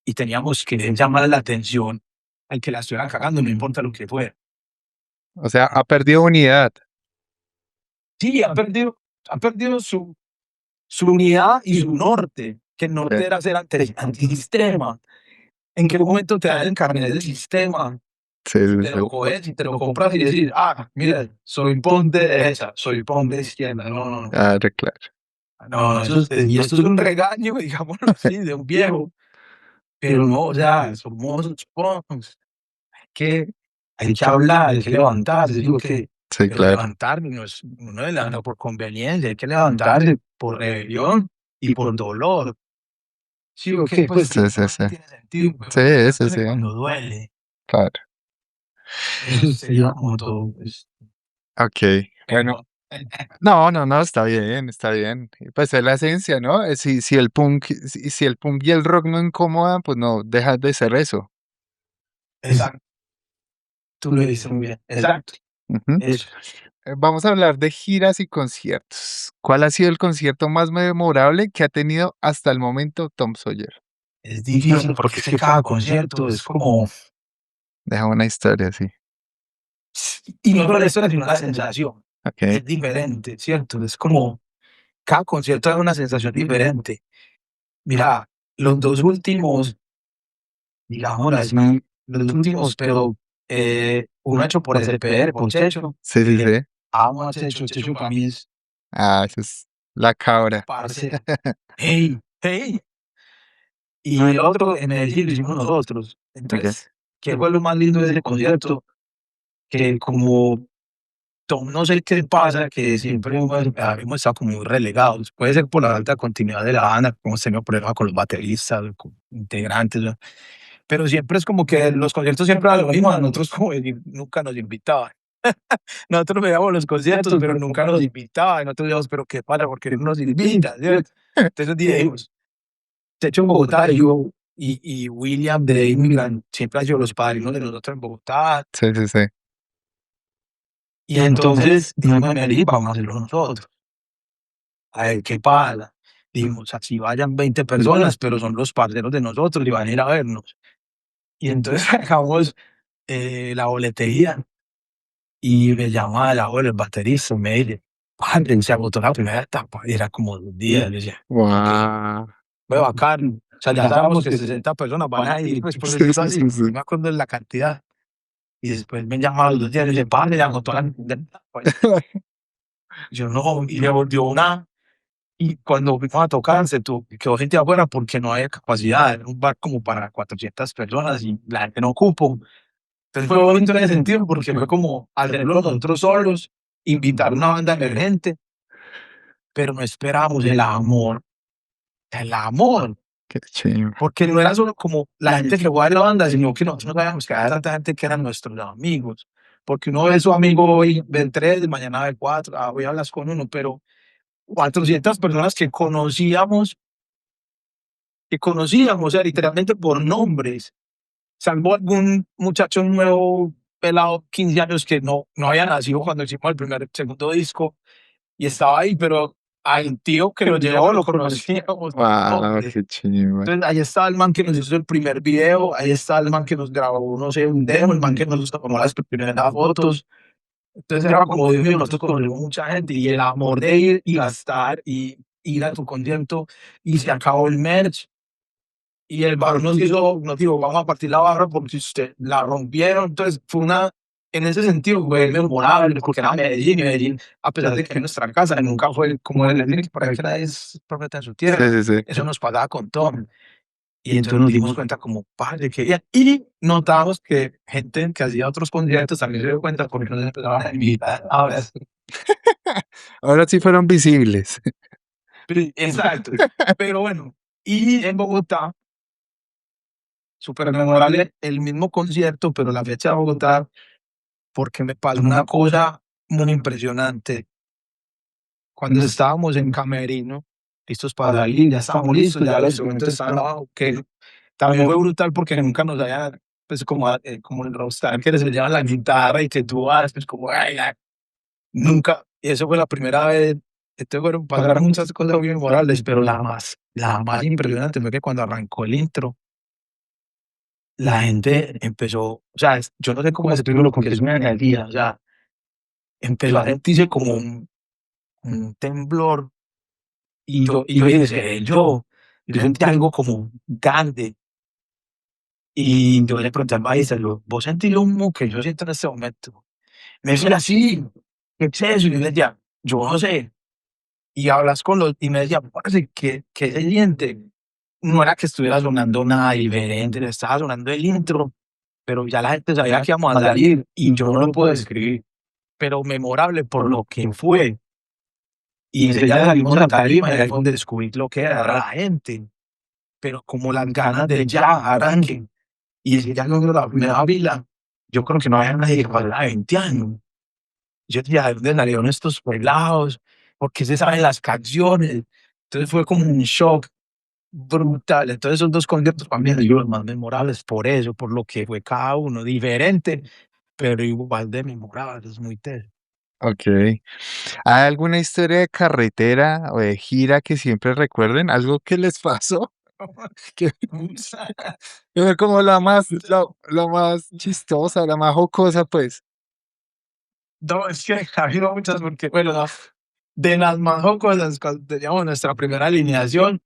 y teníamos que llamar la atención al que la estuviera cagando, no importa lo que fuera. O sea, ha perdido unidad. Sí, ha perdido su unidad y su norte, que el Sí, norte era ser antisistema. ¿En qué momento te dan el carnet del sistema? sí, sí, Te sí. lo coges y te lo compras y decís, ah, mira, soy punk de derecha, soy punk de izquierda. No, no, no. Claro, claro. No, y esto es un regaño, digámoslo así, de un viejo. Pero no, o sea, somos punks. Que hay que hablar, hay que levantarse. Digo que Sí, pero claro. levantarme no es, uno se levanta por conveniencia, hay que levantarse por rebelión y por dolor. Sí, ok, pues Sí, sí, no sí. tiene sentido, pero Sí, sí, levantarse sí. cuando duele. Claro. Eso sería como todo. Pues, Ok. Bueno, no, no, no, está bien, está bien. Y pues es la esencia, ¿no? Si el punk, si el punk y el rock no incomodan, pues no dejas de ser eso. exacto. Tú lo dices muy bien. Exacto. Ujú. Eso. Vamos a hablar de giras y conciertos. ¿Cuál ha sido el concierto más memorable que ha tenido hasta el momento Tom Sawyer? Es difícil porque es que cada concierto es como, Deja una historia, sí. y no solo la historia, sino la sensación. Ok. Es diferente, ¿cierto? Es como, cada concierto es una sensación diferente. Mira, los dos últimos, digamos así, los últimos, pero uno hecho por SPR, por Checho. Sí, sí, sí. Amo a Checho, Checho para mí es Ah, esa es la cabra. parce. Hey, hey. Y el otro en Medellín lo hicimos nosotros. Ok. Entonces, ¿qué fue lo más lindo de ese concierto? Que como Tom, no sé qué pasa, que siempre hemos estado como muy relegados. Puede ser por la alta continuidad de la banda, como hemos tenido problemas con los bateristas, con integrantes, ¿no? Pero siempre es como que los conciertos siempre eran lo mismo, a nosotros como que nunca nos invitaban. Nosotros veíamos los conciertos, pero nunca nos invitaban. Y nosotros decíamos, pero ¿qué pasa? ¿Por qué no nos invitan? ¿Cierto? Entonces dijimos, de hecho en Bogotá, yo y William de Immigrant siempre han sido los padrinos de nosotros en Bogotá. Sí, sí, sí. Y entonces dijimos, en Medellín, vamos a hacerlo nosotros. A ver qué pasa. Dijimos, así vayan 20 personas, pero son los parceros de nosotros y van a ir a vernos. Y entonces sacamos la boletería y me llama el abuelo, el baterista, y me dice, padre, se agotó la primera etapa. Y era como 2 días. Yo decía, ok, Guau. fue bacán. O sea, ya sabemos que 60 personas van a ir, pues por Sí, decirlo sí, así. sí, sí. No me acuerdo de la cantidad. Y después me llama a los 2 días y dice, padre, ya agotó la primera etapa. Yo no, y me volvió una. Y cuando fuimos a tocar, quedó gente afuera porque no había capacidad. Era un bar como para 400 personas y la gente no ocupó. Entonces fue bonito en ese sentido porque fue como hacerlo nosotros solos, invitar una banda emergente, pero no esperábamos el amor, Qué chimba. porque no era solo como la gente que fue a la banda, sino que nosotros no sabíamos que había tanta gente que eran nuestros amigos. Porque uno ve a su amigo hoy, ve 3, mañana ve 4, hoy hablas con uno, pero 400 personas que conocíamos, o sea, literalmente por nombres, salvo algún muchacho nuevo, pelado, 15 años, que no había nacido cuando hicimos el segundo disco, y estaba ahí, pero al tío que lo llevó lo conocíamos por Wow, nombre. qué chimba. Entonces, ahí está el man que nos hizo el primer video, ahí está el man que nos grabó, no sé, un demo, el man que nos tomó las primeras fotos. Entonces era como, Dios mío, nosotros conocemos mucha gente y el amor de ir y gastar y ir a tu concierto y se acabó el merch y el bar nos dijo, vamos a partir la barra porque si usted la rompieron. Entonces fue en ese sentido fue memorable porque era Medellín y Medellín, a pesar de que es nuestra casa, nunca fue como el que para que nadie es profeta en su Sí, tierra. sí, sí. Eso nos pasaba con Tom. Y entonces nos dimos cuenta como, padre, que bien. Y notamos que gente que hacía otros conciertos también se dio cuenta porque nos empezaban a invitar a ver. Ahora sí fueron visibles. Exacto. Pero bueno, y en Bogotá, súper memorable el mismo concierto, pero la fecha de Bogotá, porque me pasó una cosa muy impresionante. Cuando estábamos en Camerino, listos para salir, ya estábamos listos, ya los instrumentos estaban abajo, que también fue brutal porque nunca nos habían, pues como en Rockstar, que les llevan la guitarra y que tú vas, pues como, ay, ay, nunca, y eso fue la primera vez. Entonces pasaron muchas cosas muy memorables, pero la más impresionante fue que cuando arrancó el intro, la gente empezó, o sea, yo no sé cómo describirlo porque es una energía, o sea, empezó a sentirse como un temblor y yo dije, "¿Seré yo sentí algo como grande y yo le pregunté al maestro, ¿vos sentís lo mismo que yo siento en este momento? Me dice así, ¿qué es eso? Y yo le decía, yo no sé. Y hablas y me decía, parce, ¿qué se siente? No era que estuviera sonando nada diferente, le estaba sonando el intro, pero ya la gente sabía que íbamos a salir y yo no lo puedo describir, pero memorable por lo que fue. Y enseguida salimos a tarima y ahí fue donde descubrí lo que era la gente, pero como las ganas de ya arranquen. Y es que ya cuando la primera fila, yo creo que no había nadie que pasara de 20 años. Yo decía, ¿de dónde salieron estos pelados? ¿Por qué se saben las canciones? Entonces fue como un shock brutal. Entonces esos dos conciertos para mí han sido los más memorables por eso, por lo que fue cada uno diferente, pero igual de memorable, es muy teso. Okey. ¿Hay alguna historia de carretera o de gira que siempre recuerden? ¿Algo que les pasó? Que que fue como la más chistosa, la más jocosa, pues. No, es que ha habido muchas porque, bueno, de las más jocosas, cuando teníamos nuestra primera alineación,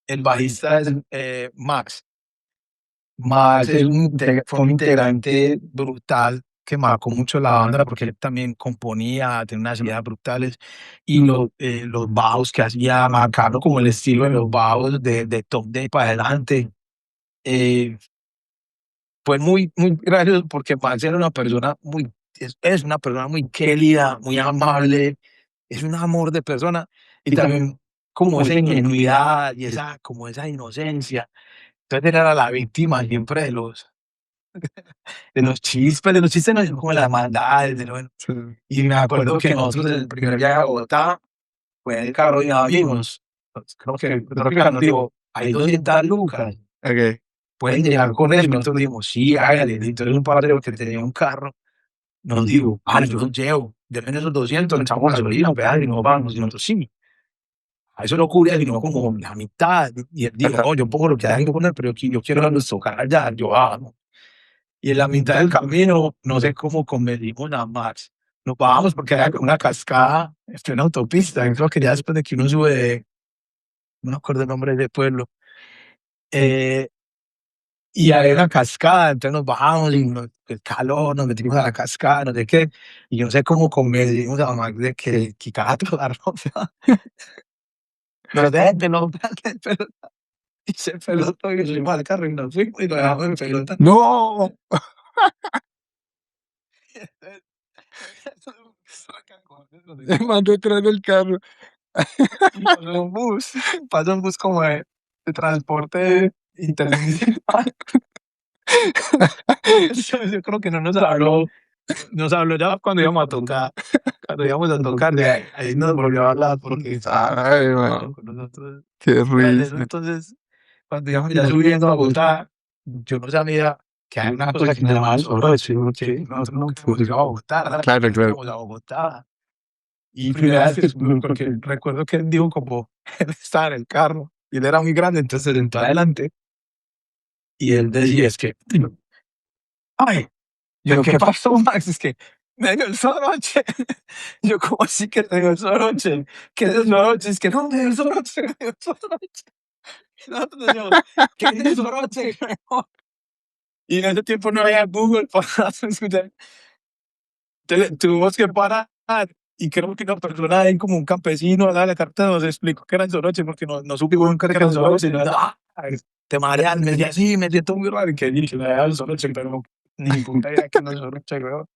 el bajista es, Max. Max es fue un integrante brutal que marcó mucho la banda porque él también componía, tenía unas ideas brutales y los bajos que hacía marcaron como el estilo de los bajos de Top Day para adelante. Eh, Fue muy gracioso porque Max era una persona es una persona muy querida, muy amable, es un amor de persona y también como esa ingenuidad y como esa inocencia. Entonces él era la víctima siempre de los chistes, no, sino como de las maldades, Sí. y me acuerdo que nosotros el primer viaje a Bogotá fue en el carro de amigos. Creo que el tráfico nos dijo, hay 200 lucas, Okey. pueden llegar con eso. Y nosotros dijimos, sí, hágale. Y entonces un padre que tenía un carro nos dijo, yo los llevo, denme esos 200, le echamos gasolina, un pedaje y nos vamos. Y nosotros, sí, a eso no cubre sino como la mitad. Y él dijo, no, yo pongo lo que hay que poner, pero yo quiero verlos tocar allá, yo vamos. Y en la mitad del camino, no sé cómo convencimos a Max. Nos bajamos porque era como una cascada en una autopista. Yo creo que ya después de que uno sube no me acuerdo el nombre del pueblo. Eh, y había una cascada, entonces nos bajamos y el calor, nos metimos a la cascada, no sé qué. Y yo no sé cómo convencimos a Max de que quitara toda la ropa. Nos déjenlo, pero y se pelotó y nos subimos al carro y nos fuimos y lo dejamos en pelota. ¡No! El man detrás del carro. Y pasó un bus como de transporte intermunicipal. Yo creo que no nos habló ya cuando íbamos a tocar, de ahí nos volvió a hablar porque estaba Ay, man, con nosotros. qué Tras eso, risa. entonces, cuando íbamos ya subiendo a Bogotá, yo no sabía que hay una cosa que se llama el soroche, porque nosotros no fuimos a Bogotá, ¿verdad? Claro, claro. Íbamos a Bogotá. Y primera vez que porque recuerdo que él dijo como, él estaba en el carro y él era muy grande, entonces se sentó adelante y él decía, es que, ay, yo, ¿qué pasó, Max? Es que me dio el soroche. Yo, ¿cómo así que te dio el soroche? ¿Qué es el soroche? Es que no me dio el soroche, me dio el soroche. Y nosotros decíamos, ¿qué es el soroche? Y en ese tiempo no había Google para escuchar. Tuvimos que parar y creo que una persona ahí como un campesino a la carta nos explicó que era el soroche porque no supimos nunca que era el soroche. Y yo, te mareas, me decía, sí, me siento muy raro y que dije, me da el soroche, pero ni puta idea que no es soroche, weón.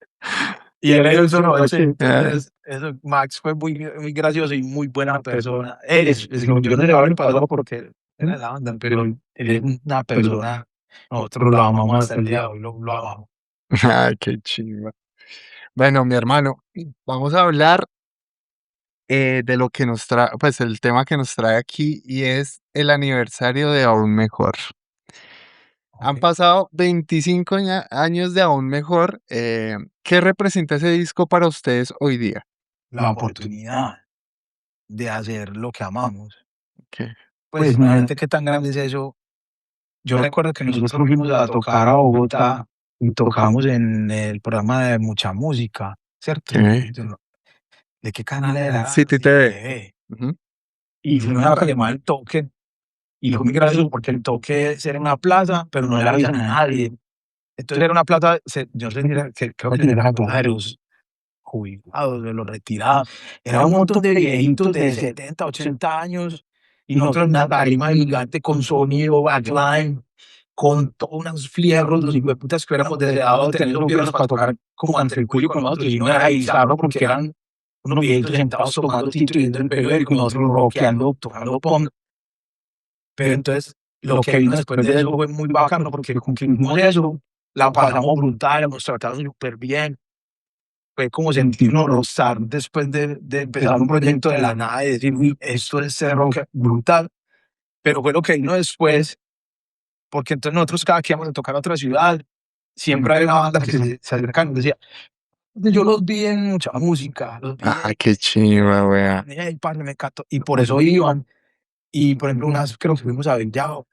Y él era el soroche, entonces eso, Max fue muy gracioso y muy buena persona. Yo no le haber pasado porque era de la banda, pero él es una persona, nosotros lo amamos hasta el día de hoy, lo amamos. Ay, qué chimba. Bueno, mi hermano, vamos a hablar de lo que nos trae, pues el tema que nos trae aquí y es el aniversario de Aún Mejor. Han Ok. pasado 25 años de Aún Mejor. ¿Qué representa ese disco para ustedes hoy día? La oportunidad de hacer lo que amamos. ¿Qué? Pues imagínate qué tan grande es eso. Yo recuerdo que nosotros fuimos a tocar a Bogotá y tocamos en el programa de Mucha Música, ¿cierto? ¿Qué? ¿De qué canal era? City TV. TV. Ujú. Y fuimos a llamar el toque y fue muy gracioso porque el toque era en una plaza, pero no le avisan a nadie. Entonces era una plaza, yo sé que creo que era la plaza de los jubilados, de los retirados. Era un montón de viejitos de 70, 80 años y nosotros en una tarima gigante con sonido, backline, con todos unos fierros, los hijueputas que éramos deseados tener esos fierros para tocar como entre el cuello con nosotros y no era guisarlo porque eran unos viejitos sentados tomando tinto y viendo el periódico y nosotros rockeando, tocando punk. Pero entonces lo que vino después de eso fue muy bacano porque cumplimos eso, la pasamos brutal, nos trataron súper bien. Fue como sentirnos rozar después de empezar un proyecto de la nada y decir, uy, esto es ser rock brutal. Pero fue lo que vino después, porque entonces nosotros cada que íbamos a tocar a otra ciudad, siempre había una banda que se acercaba y nos decía, yo los vi en mucha música, los vi Ah, qué chimba, wea. en parce, me encantó. Y por eso iban. Y por ejemplo, una vez creo que fuimos a Bellao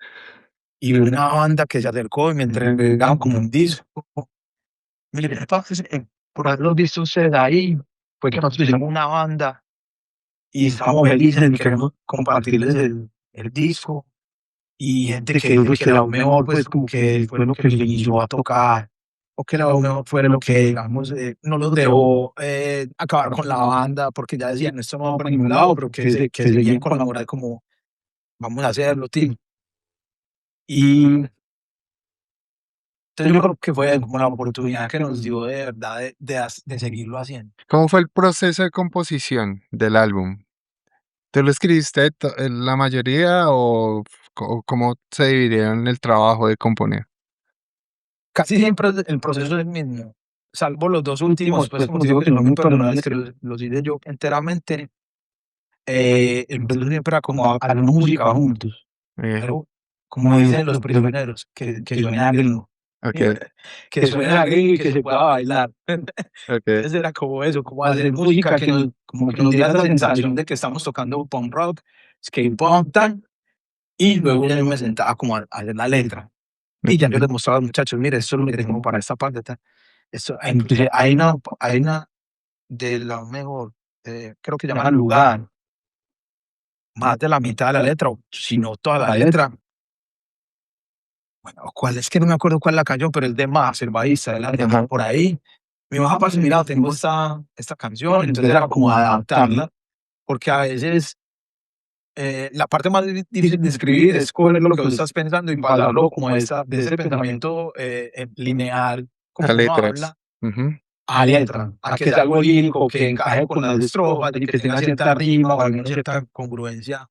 y vi una banda que se acercó y me entregaban como un disco. Mire, parce, por haberlos visto ustedes ahí, fue que nosotros hicimos una banda y estábamos felices y queremos compartirles el disco. Y gente que dijo pues, que la mejor, pues como que fue lo que le inició a tocar, o que la mejor fue lo que, digamos, no los dejó acabar con la banda, porque ya decían, esto no va para ningún lado, pero que seguían con la moral como, vamos a hacerlo, tío. Y entonces yo creo que fue como la oportunidad que nos dio de verdad de seguirlo haciendo. ¿Cómo fue el proceso de composición del álbum? ¿Tú lo escribiste la mayoría o cómo se dividieron el trabajo de componer? Casi siempre el proceso es el mismo, salvo los dos últimos, pues como te digo que son muy personales, que los hice yo enteramente. El proceso siempre era como hacer música juntos, Eh, pero como dicen los prisioneros, que suene a gringo, ok, que suene a gringo y que se pueda bailar. ok, Entonces era como eso, como hacer música como que nos diera esa sensación de que estamos tocando punk rock, skate punk, tal, y luego ya yo me sentaba como a hacer la letra. Y ya yo les mostraba a los muchachos, mire, esto es lo que tengo para esta parte, tal. Esto, inclusive hay una de la mejor, creo que llama Lugar, más de la mitad de la letra, o si no toda la letra. Bueno, ¿cuál es que no me acuerdo cuál la cayó, pero es de Max, el bajista, de la Ajá. por ahí. Mi mamá pasó, mira, tengo esta canción, entonces era como adaptarla, porque a veces la parte más difícil de escribir es coger lo que tú estás pensando y pasarlo como de ese pensamiento lineal, como A uno letras. habla, Ujú. a letra, a que sea algo lírico, que encaje con las estrofas y que tenga cierta rima o alguna cierta congruencia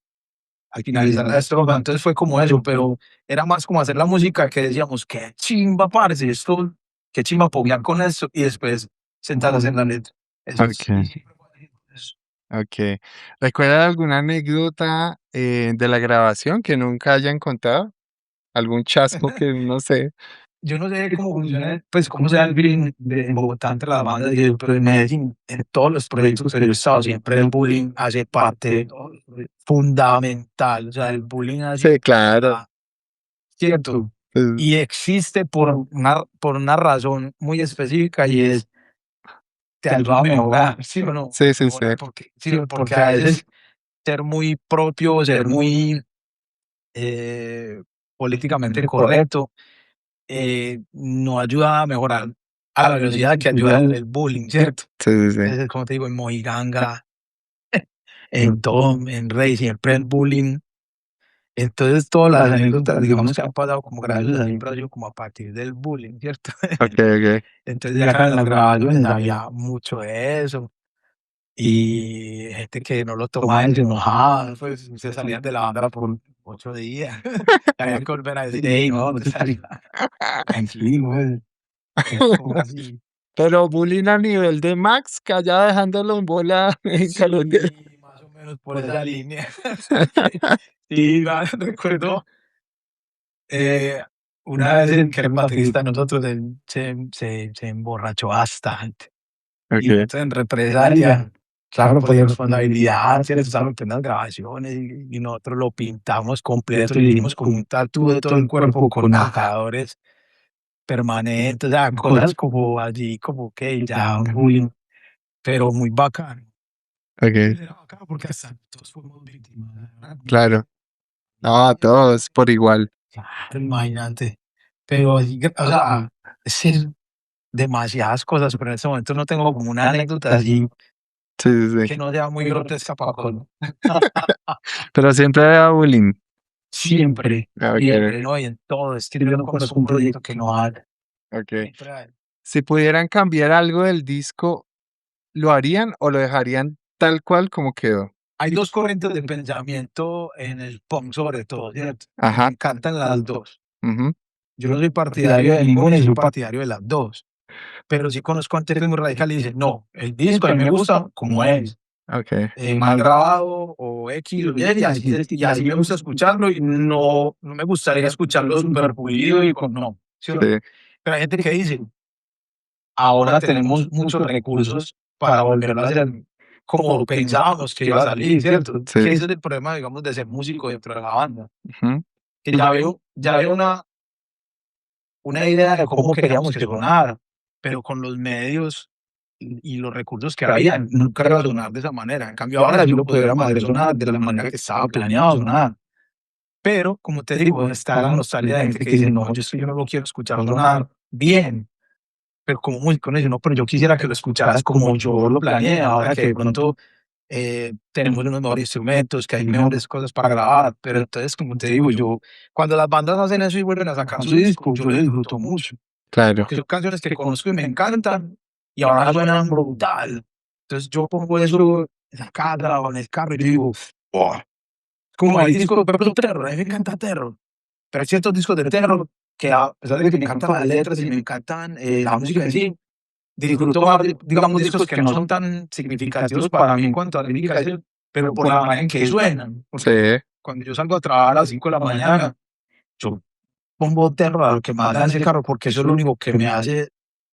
al finalizar la estrofa. Entonces fue como eso, pero era más como hacer la música que decíamos, qué chimba, parce, esto, qué chimba poguear con esto y después sentarse a hacer la letra. Eso es. Y Ok, siempre fue así, eso. ok. ¿Recuerdas alguna anécdota de la grabación que nunca hayan contado? ¿Algún chasco que no sé? Yo no sé cómo funciona, pues cómo sea el bullying en Bogotá entre las bandas, y eso, pero en Medellín, en todos los proyectos que yo he estado, siempre el bullying hace parte fundamental. O sea, el bullying hace Sí, claro. cierto. Pues, Y existe por una razón muy específica y es te ayuda a mejorar, ¿sí o no? sí, sí, sí. Mejorar porque, sí, porque a veces ser muy propio, ser muy eh, políticamente correcto, no ayuda a mejorar a la velocidad que ayuda el bullying, ¿cierto? Sí, sí, sí. Entonces, como te digo, en Mojiganga, en Tom, en Rey, siempre el bullying. Entonces, todas las anécdotas, digamos, que han pasado como gracias a siempre ha sido como a partir del bullying, ¿cierto? Ok, ok. Entonces, ya acá en las grabaciones había mucho de eso. Y gente que no lo tomaba y se enojaba, pues se salían de la banda por 8 días. Había que volver a decir, hey, no, no te salgas. Tranquilo, güey. Como así. Pero bullying a nivel de Max, que allá dejándolo en bola en calote. Sí, más o menos por esa línea. Sí, recuerdo eh, una vez que era un baterista de nosotros, él se emborrachó bastante. Y Ok. entonces en represalia, claro, pues responsabilidad, ¿cierto? Estaban en las grabaciones y nosotros lo pintamos completo y le hicimos como un tatu de todo el cuerpo con marcadores permanentes, o sea, cosas como allí, como que ya muy, pero muy bacano. Ok, Pues era bacano porque hasta todos fuimos víctimas. ¿Verdad? claro. No, todos por igual. Claro, imagínate. Pero, así o sea, es demasiadas cosas, pero en este momento no tengo como una anécdota así Sí, sí, que sí. no sea muy grotesca para con. Pero siempre había bullying. Siempre, Ok, siempre, ¿no? Y en todo, es que yo no conozco un proyecto que no haga. ok. Siempre hay. Si pudieran cambiar algo del disco, ¿lo harían o lo dejarían tal cual como quedó? Hay dos corrientes de pensamiento en el punk, sobre todo, ¿cierto? Y me Ajá. encantan las dos. Ujú. Yo no soy partidario de ninguna y soy partidario de las dos. Pero sí conozco gente que es muy radical y dice, no, el disco a mí me gusta como es. Ok. Mal grabado o X o Y, y así me gusta escucharlo y no me gustaría escucharlo súper pulido y con no. ¿Sí o no? Sí. Pero hay gente que dice, ahora tenemos muchos recursos para volverlo a hacer como pensábamos que iba a salir, ¿cierto? Sí. Que ese es el problema, digamos, de ser músico dentro de la banda. Ujú. Que ya veo una idea de cómo queríamos que sonara, pero con los medios y los recursos que había, nunca iba a sonar de esa manera. En cambio, ahora sí lo pudiéramos hacer sonar de la manera que estaba planeado sonar. Pero, como te digo, está la nostalgia de gente que dice, no, yo no lo quiero escuchar sonar bien. Pero como músico, no dice, no, pero yo quisiera que lo escucharas como yo lo planeé, ahora que de pronto tenemos unos mejores instrumentos, que hay mejores cosas para grabar. Pero entonces, como te digo, yo, cuando las bandas hacen eso y vuelven a sacar su disco, yo lo disfruto mucho. Claro. Porque son canciones que conozco y me encantan, y ahora suenan brutal. Entonces yo pongo eso en la casa o en el carro y yo digo, "Buah". Como hay discos, por ejemplo, Terror, a mí me encanta Terror, pero hay ciertos discos de Terror que a pesar de que me encantan las letras y me encantan la música en sí, disfruto más, digamos, discos que no son tan significativos para mí en cuanto a lírica, pero por la manera en que suenan. Porque Sí. cuando yo salgo a trabajar a las 5 de la mañana, yo pongo Terror a lo que más da en ese carro, porque eso es lo único que me hace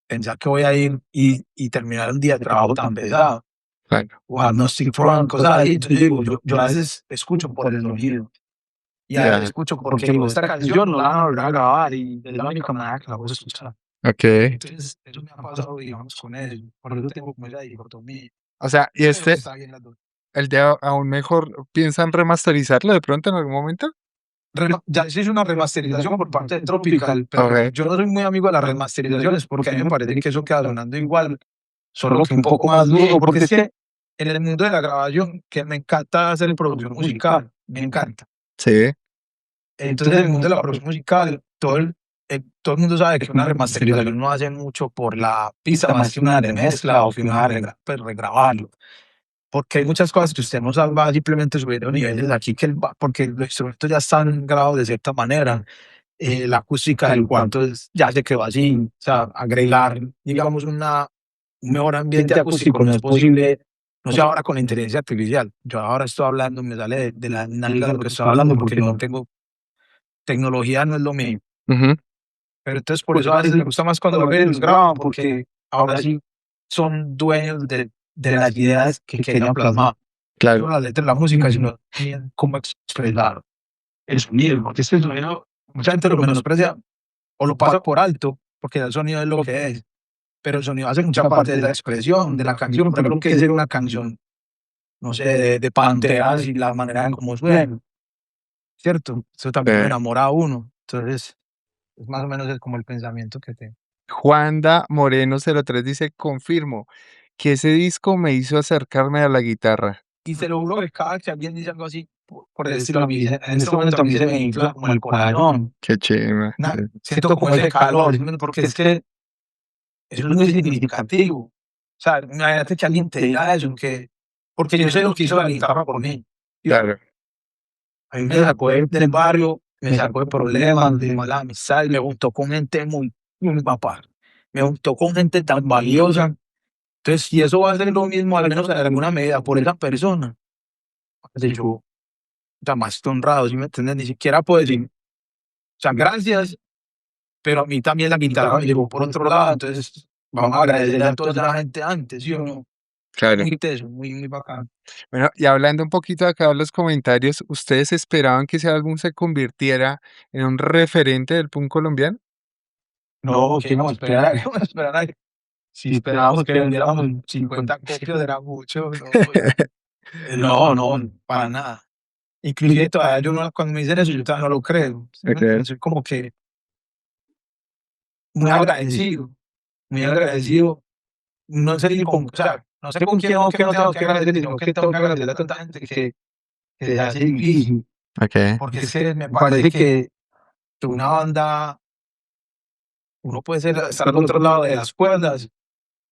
pensar que voy a ir y terminar un día de trabajo tan pesado. Claro. O Agnostic Front, cosas así. Entonces digo, yo a veces escucho por el sonido. Y a Ya. veces escucho porque digo, esta canción no la van a volver a grabar y es la única manera que la voy a escuchar. Ok. Entonces, eso me ha pasado, digamos, con eso. Por eso tengo como esa dicotomía. O sea, y Pero este, está bien las dos. el de aún mejor, ¿piensan remasterizarlo de pronto en algún momento? Ya se hizo una remasterización por parte de Tropical, pero Ok. yo no soy muy amigo de las remasterizaciones porque a mí me parece que eso queda sonando igual, solo que un poco más duro, porque es que en el mundo de la grabación, que me encanta hacer producción musical, me encanta. Sí. Entonces, en el mundo de la producción musical, todo el mundo sabe que una remasterización no hace mucho por la pista más que una remezcla o que una regrabarlo. Porque hay muchas cosas que usted no salva simplemente subiendo niveles aquí, porque los instrumentos ya están grabados de cierta manera. La acústica del cuarto ya se quedó así. O sea, agregar, digamos, un mejor ambiente acústico no es posible. No sé ahora con la inteligencia artificial. Yo ahora estoy hablando, me sale de la nalga lo que estoy hablando porque no tengo tecnología, no es lo mío. Ujú. Pero entonces por eso a veces me gusta más cuando los graban, porque ahora sí son dueños de las ideas que querían plasmar. No Claro. la letra, la música, sino también cómo expresar el sonido. Porque este sonido, mucha gente lo menosprecia o lo pasa por alto, porque el sonido es lo que es. Pero el sonido hace mucha parte de la expresión de la canción. Por ejemplo, que es una canción, no sé, de Panteras y la manera en cómo suena, ¿cierto? Eso también lo enamora a uno. Entonces, es más o menos como el pensamiento que tengo. Juanda Moreno 03 dice, confirmo que ese disco me hizo acercarme a la guitarra. Y se lo juro que cada que alguien dice algo así, por el estilo, a mí, en este momento a mí se me infla como el corazón. Qué chima. Sí. Siento como ese calor, ¿sí? Porque es que eso es muy significativo. O sea, imagínate que alguien te diga eso, porque yo sé lo que hizo la guitarra por mí. Claro. A mí me sacó del barrio, me sacó de problemas, de mala amistad, me juntó con gente muy papá. Me juntó con gente tan valiosa. Entonces, si eso va a ser lo mismo, al menos en alguna medida, por esa persona, pues yo, está más que honrado, ¿sí me entiendes? Ni siquiera puedo decir, o sea, gracias, pero a mí también la guitarra me llegó por otro lado, entonces vamos a agradecerle a toda la gente antes, ¿sí o no? Claro. Muy teso, muy bacán. Bueno, y hablando un poquito acá de los comentarios, ¿ustedes esperaban que ese álbum se convirtiera en un referente del punk colombiano? No, ¿qué íbamos a esperar? ¿Qué íbamos a esperar? Si esperábamos que vendiéramos 50 copias era mucho, no, para nada. Inclusive todavía yo no, cuando me dicen eso, yo todavía no lo creo. ¿Sí me entiendes? Soy como que muy agradecido, muy agradecido. No sé ni con, o sea, no sé con quién o qué no tengo que agradecer, sino que tengo que agradecerle a tanta gente que se hace difícil. Ok. Porque es que me parece que una banda, uno puede estar al otro lado de las cuerdas,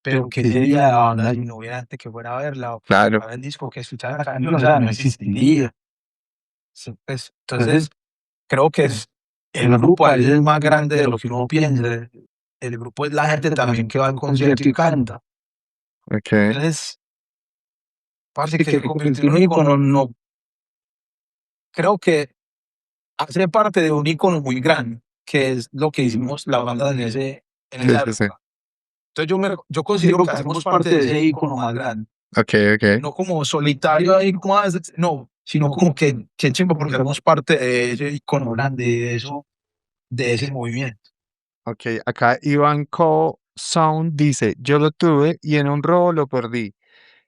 pero que ese día la banda, si no hubiera gente que fuera a verla o que Claro. fuera el disco, que escuchara la canción, o sea, no existiría. Sí, pues, entonces, creo que el grupo a veces es más grande de lo que uno piensa. El grupo es la gente también que va al concierto y canta. Ok. Entonces, parece que convertir en un ícono, no, creo que hace parte de un ícono muy grande, que es lo que hicimos la banda en Sí, esa sí, sí. época. Entonces yo considero que hacemos parte de ese icono más grande. Ok, ok. No como solitario ahí, como, no, sino como que chimba porque hacemos parte de ese icono grande, de eso, de ese movimiento. Ok, acá Iván Co. Sound dice, yo lo tuve y en un robo lo perdí.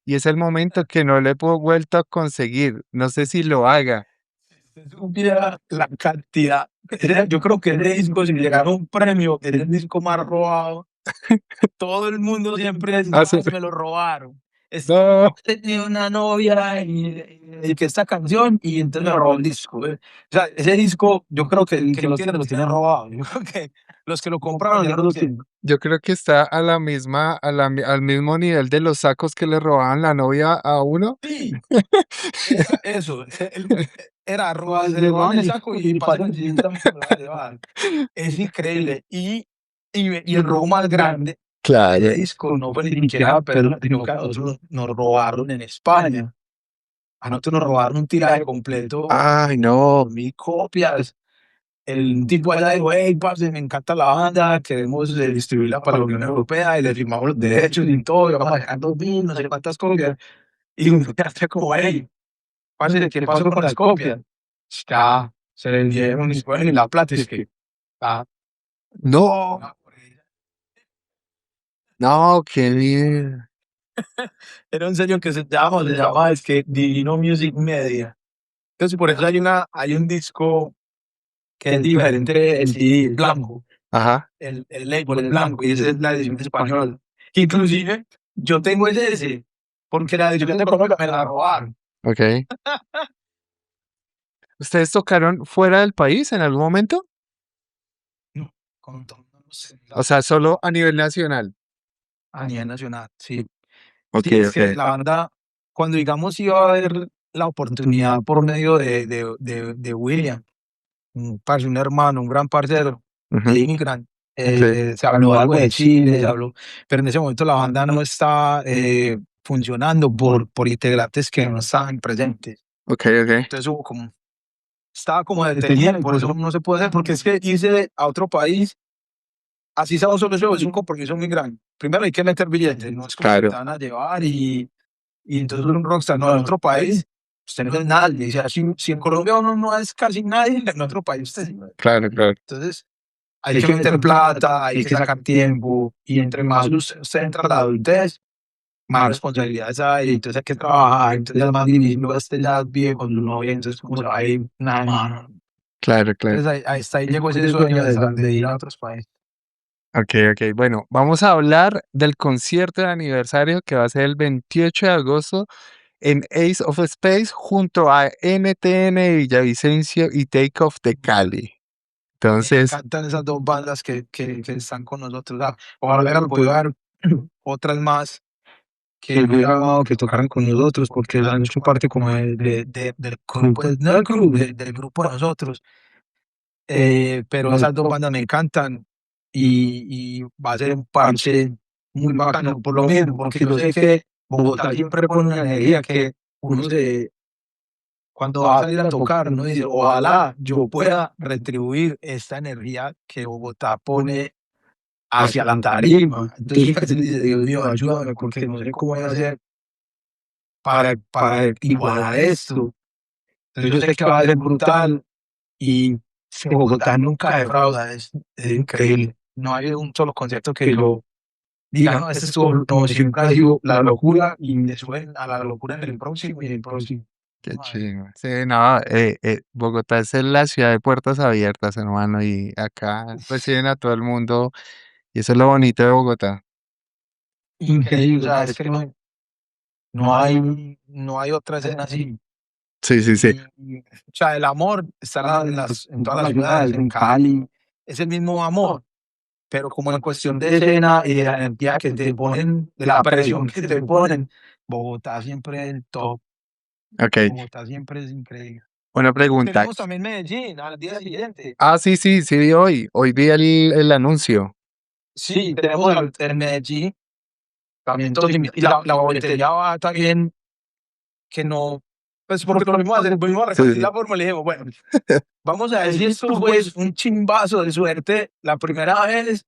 Y es el momento que no le he vuelto a conseguir. No sé si lo haga. Si usted supiera la cantidad, yo creo que ese disco, si le ganó un premio, es el disco más robado. Todo el mundo siempre dice, Ah, "Ah, sí. me lo robaron. No, Tenía una novia y que esta canción y entonces me robó el disco. O sea, ese disco, yo creo que el que lo tiene robado. Yo creo que los que lo compraron ya no lo tienen. yo creo que está a la misma, al mismo nivel de los sacos que le robaban la novia a uno. Sí, eso. Era robar, se le robaban el saco y pasan el siguiente también se lo van a llevar. Es increíble. Y el robo más grande, Claro. ese disco no fue ni siquiera Pedro, sino que a nosotros nos robaron en España. A nosotros nos robaron un tiraje completo, Ay, no. 1000 copias. El tipo allá dijo, hey, parce, me encanta la banda, queremos distribuirla para la Unión Europea y le firmamos los derechos y todo, y vamos a sacar 2000, no sé cuántas copias. Y uno quedaste como, hey, parce, ¿qué pasó con las copias? Ya, se vendieron y bueno, y la plata es que, ah, No, no, qué bien. era un sello que se llama, es que Divino Music Media. Entonces, por eso hay un disco que es diferente, el CD blanco. Ajá, El label es blanco y esa es la edición española. Inclusive, yo tengo ese, porque la edición de Colombia me la robaron. ok. ¿Ustedes tocaron fuera del país en algún momento? No, con todo, no sé, O sea, solo a nivel nacional. a nivel nacional, sí. Ok, Sí, es ok. que la banda, cuando digamos iba a haber la oportunidad por medio de William, un hermano, un gran parcero, de Ujú. Immigrant, Sí. se habló algo de Chile, se habló, pero en ese momento la banda no estaba funcionando por integrantes que no estaban presentes. Ok, ok. Entonces hubo como, estaba como detenido y por eso no se puede hacer, porque es que irse a otro país, así sea un solo show, es un compromiso muy grande. Primero hay que meter billetes, no es como que Claro, te van a llevar y entonces un rockstar, no, en otro país, usted no es nadie. O sea, si en Colombia uno no es casi nadie, en otro país usted sí. claro, claro. Entonces hay que meter plata, hay que sacar tiempo y entre más usted entra a la adultez, más responsabilidades hay, entonces hay que trabajar, entonces es más difícil, luego usted ya vive con su novia, entonces como se va a ir, nada más. Claro, claro. Entonces hasta ahí llegó ese sueño de ir a otros países. Ok, ok. Bueno, vamos a hablar del concierto de aniversario que va a ser el 28 de agosto en Ace of Space junto a NTN de Villavicencio y Take Off de Cali. Me Entonces, encantan esas dos bandas que están con nosotros. Ojalá hubieran podido haber otras más que hubiera amado que tocaran con nosotros, porque han hecho parte como del grupo, no del grupo, del grupo de nosotros. Pero esas dos bandas me encantan y va a ser un parche muy bacano por lo mismo, porque yo sé que Bogotá siempre pone una energía que uno cuando va a salir a tocar, uno dice, ojalá yo pueda retribuir esta energía que Bogotá pone hacia la tarima. Entonces, a veces dice, Dios mío, ayúdame, porque no sé cómo voy a hacer para igualar esto. Entonces, yo sé que va a ser brutal y que Bogotá nunca defrauda, es increíble. No hay un solo concierto que yo diga, no, este estuvo, no, siempre ha sido la locura y después a la locura en el próximo y en el próximo. qué Ay, chingo. Sí, no, Bogotá es la ciudad de puertas abiertas, hermano, y acá reciben a todo el mundo, y eso es lo bonito de Bogotá. increíble, o sea, es que no hay otra escena así. Sí, sí, sí. O sea, el amor está en todas las ciudades, en Cali, es el mismo amor, pero como en cuestión de escena y de la energía que te ponen, de la presión que te ponen, Bogotá siempre es el top, Ok, Bogotá siempre es increíble. una pregunta. Tenemos también Medellín al día siguiente. Ah, sí, sí, sí vi hoy. Hoy vi el anuncio. Sí, tenemos el Medellín, también todos y la boletería va también que no, pues porque lo mismo hacer, volvimos a repartir Sí. la fórmula y dijimos, bueno, vamos a ver si esto fue un chimbazo de suerte la primera vez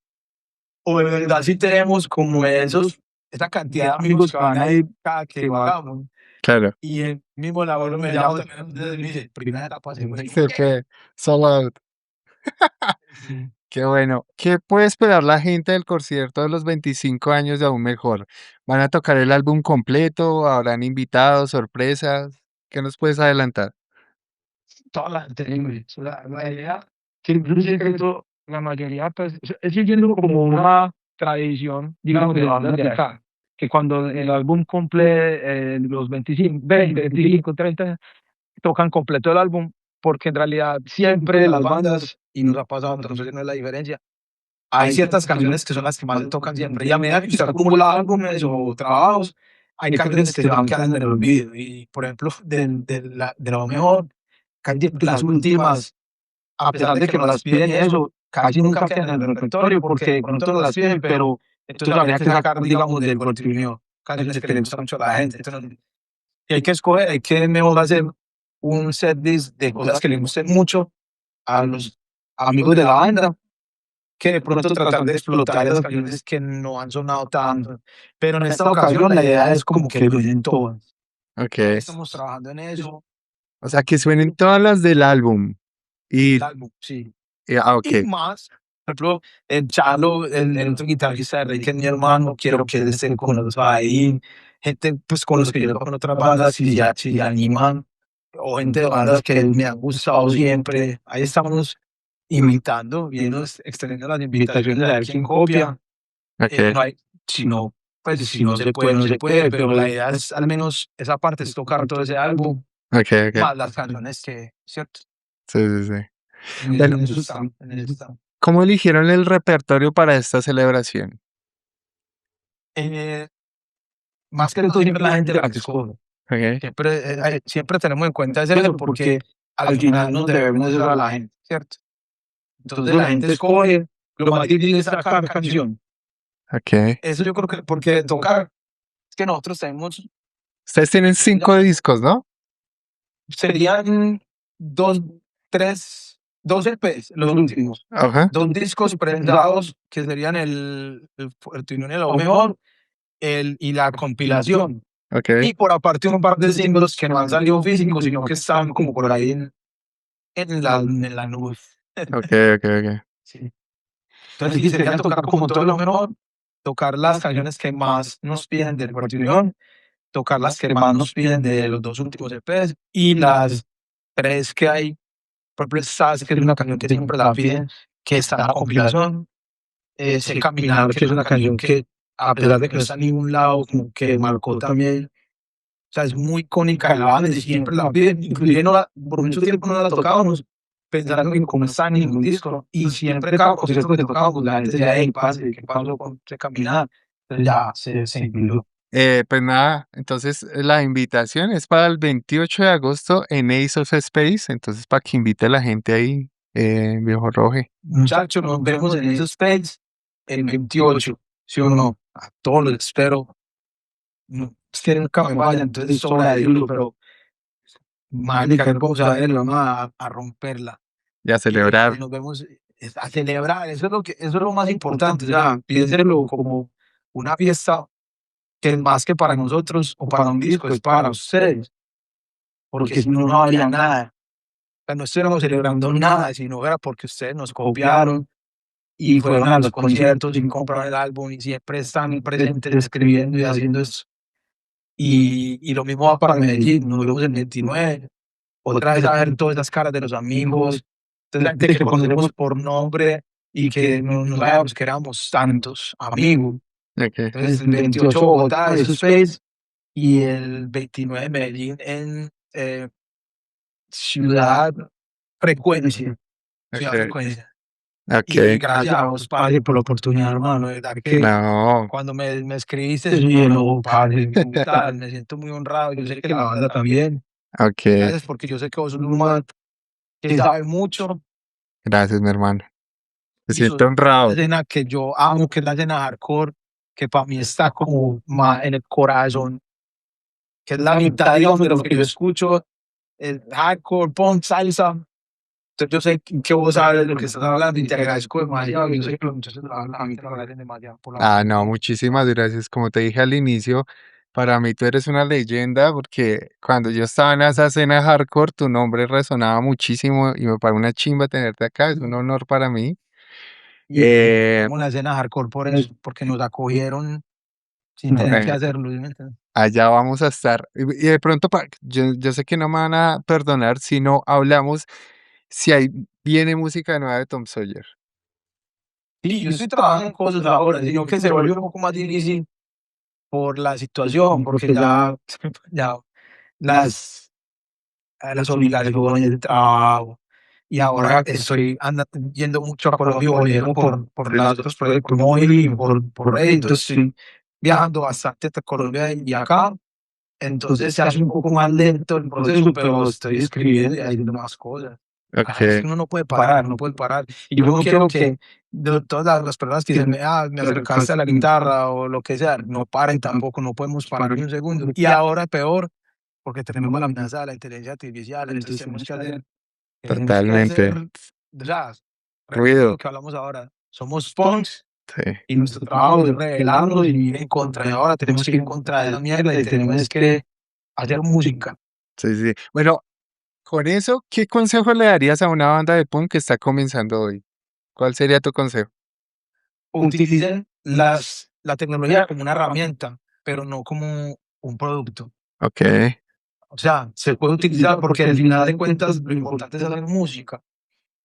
o de verdad sí tenemos como esa cantidad de amigos que van a ir cada que lo hagamos. Claro. Y el mismo labor me llama también y me dice, primera etapa se fue. Se fue. Sold out. Sí. Qué bueno. ¿Qué puede esperar la gente del concierto de los 25 años de Aún Mejor? ¿Van a tocar el álbum completo? ¿Habrán invitados, sorpresas? ¿Qué nos puedes adelantar? Toda la gente libre. O sea, la idea, que incluye que la mayoría, pues, es siguiendo como una tradición, digamos, de bandas de acá, que cuando el álbum cumple los 25, 20, 25, 30, tocan completo el álbum, porque en realidad siempre las bandas, y nos ha pasado, entonces no es la diferencia, hay ciertas canciones que son las que más se tocan siempre, y a medida que usted acumula álbumes o trabajos, hay canciones que se van quedando en el olvido, y por ejemplo, de lo mejor, casi las últimas, a pesar de que nos las piden y eso, casi nunca quedan en el repertorio, porque de pronto nos las piden, pero entonces habría que sacar, digamos, del contenido, canciones que le gustan mucho a la gente, entonces, y hay que escoger, hay que mejor hacer un set list de cosas que le gusten mucho a los amigos de la banda, que de pronto tratar de explotar esas canciones que no han sonado tanto. Pero en esta ocasión la idea es como que suenen todas. Ok. Estamos trabajando en eso, O sea, que suenen todas las del álbum. Y, el álbum, sí. ok. Y más, por ejemplo, el Chalo, el otro guitarrista de Rey, que es mi hermano, quiero que él esté con nosotros ahí. Gente pues con los que yo toco en otras bandas, si se animan, o gente de bandas que me han gustado siempre. Ahí estamos invitando, viendo, extendiendo las invitaciones a ver quién copia. Ok. No hay, si no, pues si no se puede, no se puede, pero la idea es al menos esa parte, es tocar todo ese álbum, Ok, ok. más las canciones que, ¿cierto? Sí, sí, sí. En Bueno, eso estamos, en eso estamos. ¿cómo eligieron el repertorio para esta celebración? Eh, Más que todo siempre la gente la que escoge. Ok. Siempre tenemos en cuenta eso porque al final nos debemos eso a la gente, ¿cierto? Entonces la gente escoge, lo más difícil es sacar canción. Ok. Eso yo creo que porque tocar, es que nosotros tenemos, Ustedes tienen 5 discos, ¿no? serían dos, tres, dos EPs, los últimos. Ajá. Dos discos prendados que serían el Fuerte Unión y lo mejor, y la compilación. Ok. Y por aparte un par de singles que no han salido físicos, sino que están como por ahí en la nube. Ok, ok, ok. Sí. Entonces sí, sería tocar como todo lo mejor, tocar las canciones que más nos piden del Fuerte Unión, tocar las que más nos piden de los dos últimos EPs y las tres que hay. Por ejemplo, Sas, que es una canción que siempre la piden, que está en la compilación. Sé Caminar, que es una canción que, a pesar de que no está en ningún lado, como que marcó también. O sea, es muy icónica de la banda y siempre la piden. Inclusive por mucho tiempo no la tocábamos, pensando que como no está en ningún disco. Y siempre cada concierto que tocábamos, la gente decía, hey, pase, ¿qué pasó con Sé Caminar? Entonces ya se incluyó. Pues nada, entonces la invitación es para el 28 de agosto en Ace of Space, entonces para que invite a la gente ahí, viejo Roge. Muchachos, nos vemos en esos space el 28, ¿sí o no? A todos los espero. No, es que nunca me vayan, entonces es hora de decirlo, pero marica, no vamos a ver, vamos a romperla. Y a celebrar. Nos vemos a celebrar, eso es lo más importante, o sea, piénselo como una fiesta que es más que para nosotros o para un disco, es para ustedes, porque si no, no habría nada. O sea, no estuviéramos celebrando nada, si no era porque ustedes nos copiaron y fueron a los conciertos y compraron el álbum y siempre están presentes escribiendo y haciendo eso. Y lo mismo va para Medellín, nos vemos el 29, otra vez a ver todas esas caras de los amigos, de la gente que conocemos por nombre y que no nos sabíamos que éramos tantos amigos. Ok. Entonces el 28 Bogotá, eso es Space, y el 29 Medellín en Ciudad Frecuencia. Ciudad Ok. Frecuencia. Ok. Y gracias a vos, padre, por la oportunidad, hermano. De verdad que No, cuando me escribiste, yo dije, no, padre, me siento muy honrado. Yo sé que la banda también. ok. Gracias, porque yo sé que vos sos un man que sabe mucho. Gracias, mi hermano. Me Y siento sos una honrado. escena que yo amo, que es la escena hardcore, que para mí está como más en el corazón, que es la mitad, digamos, de lo que yo escucho, el hardcore, punk, salsa. Entonces yo sé que vos sabes de lo que estás hablando y te agradezco demasiado. Yo sé que los muchachos trabajan a mí te lo agradecen demasiado por la Ah, no, oportunidad. muchísimas gracias. Como te dije al inicio, para mí tú eres una leyenda porque cuando yo estaba en esa escena hardcore, tu nombre resonaba muchísimo y me parece una chimba tenerte acá. Es un honor para mí. Y Eh, como la escena hardcore por eso, porque nos acogieron sin tener que bueno, hacerlo, ¿sí me entiendes? allá vamos a estar. Y de pronto, yo sé que no me van a perdonar si no hablamos, si hay, viene música nueva de Tom Sawyer. Sí, yo estoy trabajando en cosas ahora, sino que se volvió un poco más difícil por la situación, porque ya las, las obligaciones de trabajo, y ahora estoy yendo mucho a Colombia y volviendo por los otros proyectos, móvil y por Reddit, entonces estoy viajando bastante hasta Colombia y acá, entonces se hace un poco más lento el proceso, pero estoy escribiendo y haciendo más cosas. Es que Ok, uno no puede parar, no puede parar. Y yo no quiero que de todas las personas que dicen, me acercaste a la guitarra o lo que sea, no paren tampoco, no podemos parar ni un segundo. Y ahora peor, porque tenemos la amenaza de la inteligencia artificial, entonces tenemos que totalmente. hacer, o sea, repito Ruido. lo que hablamos ahora, somos punks Sí, y nuestro trabajo es revelarnos y ir en contra. Y ahora tenemos que ir en contra de la mierda y tenemos que hacer música. sí, sí. Bueno, con eso, ¿qué consejo le darías a una banda de punk que está comenzando hoy? ¿Cuál sería tu consejo? Utilicen la tecnología como una herramienta, pero no como un producto. Ok, O sea, se puede utilizar porque al final de cuentas lo importante es hacer música.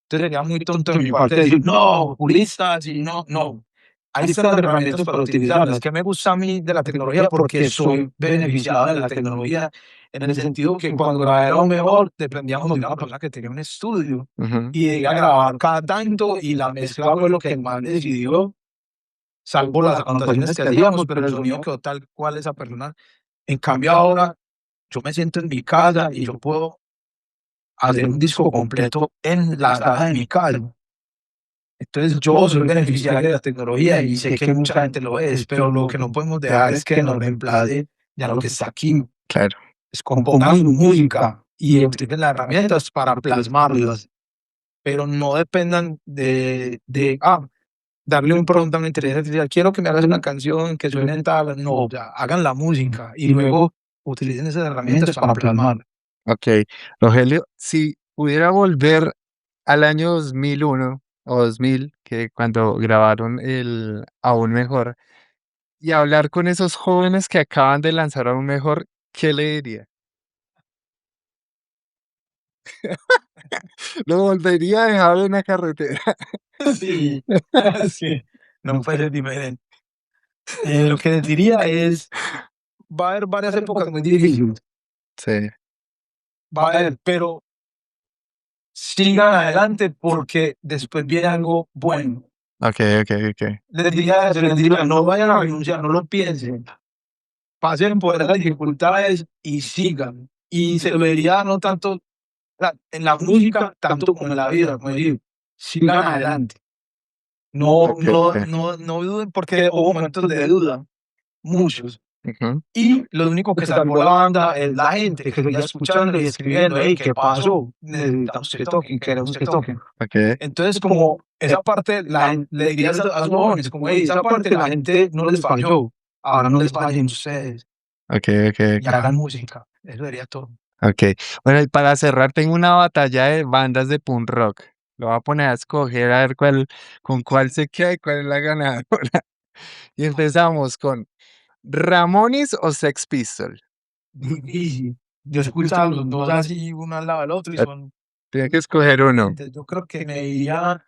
Entonces sería muy tonto de mi parte decir, no, puristas y no, no. Ahí están las herramientas para utilizarlas. ¿Qué me gusta a mí de la tecnología? Porque soy beneficiado de la tecnología en el sentido que cuando grabé era mejor, dependíamos de una persona que tenía un estudio ujú, y llegué a grabar cada tanto y la mezcla fue lo que el man decidió, salvo las anotaciones que hacíamos, pero el sonido quedó tal cual esa persona. En cambio ahora yo me siento en mi casa y yo puedo hacer un disco completo en la sala de mi casa. Entonces yo soy beneficiario de la tecnología y sé que mucha gente lo es, pero lo que no podemos dejar es que nos reemplace ya lo que está aquí. claro. Es compongan su música y utilicen las herramientas para plasmarlas, pero no dependan de darle un pronto a una inteligencia artificial. Quiero que me hagas una canción que suene en tal. No, o sea, hagan la música y luego utilicen esas herramientas para plasmar. Ok, Rogelio, si pudiera volver al año 2001 o 2000, que cuando grabaron el Aún Mejor, y hablar con esos jóvenes que acaban de lanzar Aún Mejor, ¿qué le diría? Lo volvería a dejar en la carretera. Sí, sí, no puede ser diferente. Lo que les diría es, va a haber varias épocas muy difíciles, Sí, va a haber, pero sigan adelante porque después viene algo bueno. ok, ok, ok. Les diría, no vayan a renunciar, no lo piensen, pasen por esas dificultades y sigan. Y se lo diría no tanto en la música, tanto como en la vida, como decir, sigan adelante. No, Ok, no, ok. no, no duden porque hubo momentos de duda, muchos. Ujú, Y lo único que salvó la banda es la gente que seguía escuchando y escribiendo, hey, ¿qué pasó? Necesitamos que toquen, queremos que toquen. ok, Entonces, como esa parte, le diría a sus jóvenes, como, hey, esa parte la gente no les falló, ahora no les fallen ustedes ok, ok, y ok. hagan música. Eso sería todo. Ok. Bueno, y para cerrar, tengo una batalla de bandas de punk rock. Lo voy a poner a escoger a ver con cuál se queda y cuál es la ganadora. Y empezamos con Ramones o Sex Pistols. Difícil. Yo escuchaba los dos así, uno al lado del otro, y Eh, son Tiene que escoger uno. diferentes. Yo creo que me iría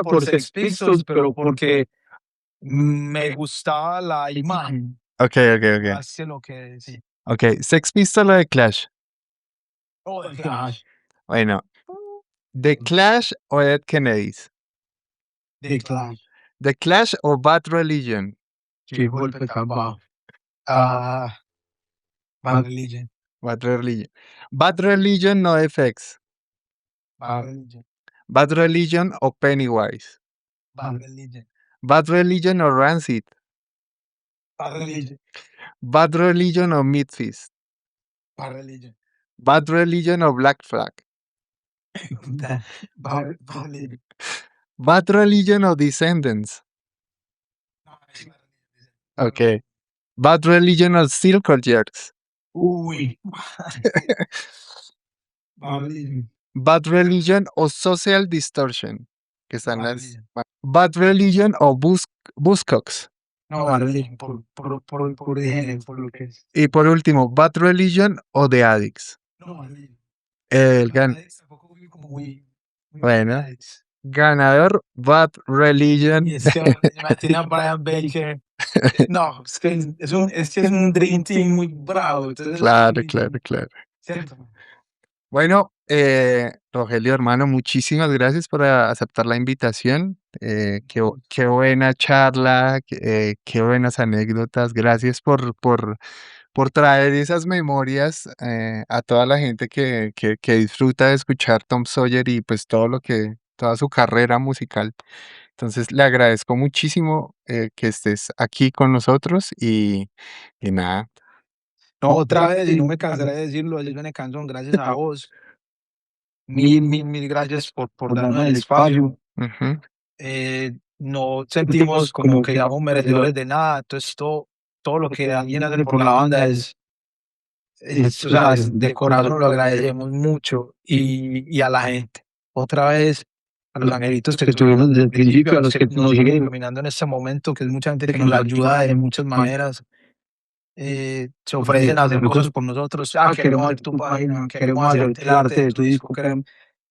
por Sex Pistols, pero porque me gustaba la imagen, Ok, ok, ok. más que lo que sí. Ok, Sex Pistols o The Clash. Oh, the Clash. Bueno, The Clash o Dead Kennedys. The Clash. The Clash o Bad Religion. Qué golpe tan bajo. Ah, Bad Religion. Bad Religion. Bad Religion no FX. Bad Religion. Bad Religion o Pennywise. Bad Religion. Bad Religion o Rancid. Bad Religion. Bad Religion o Midfist. Bad Religion. Bad Religion o Black Flag. Vale. Bad Religion o Descendants. Ok. Bad Religion o Steel Courtyards. Uy. Vale. Bad Religion o Social Distortion. Que están Bad las. Religion. Bad Religion o Buzzcocks. No, vale, por el género, por lo que es. Y por último, Bad Religion o The Addicts. No, vale. El gan Tampoco fui como muy Bueno, Alex. ganador, Bad Religion. Y es que me tiene a Brian Baker. No, es que es un Dream Team muy bravo. Entonces, Claro, claro, claro. ¿cierto? Bueno, Rogelio, hermano, muchísimas gracias por aceptar la invitación. Qué buena charla, qué buenas anécdotas. Gracias por traer esas memorias a toda la gente que disfruta de escuchar Tom Sawyer y pues toda su carrera musical. Entonces, le agradezco muchísimo que estés aquí con nosotros y nada. No, otra vez, y no me cansaré de decirlo, es una canción, gracias a vos. Mil gracias por darnos el espacio. Ujú. No sentimos como que seamos merecedores de nada. Entonces, todo lo que alguien hace por la banda o sea, de corazón lo agradecemos mucho. Y a la gente, otra vez, a los angelitos que estuvimos desde el principio, a los que nos siguen iluminando en este momento, que es mucha gente que nos ayuda de muchas maneras. Se ofrecen a hacer cosas por nosotros. Queremos hacer tu página, queremos hacer el arte de tu disco,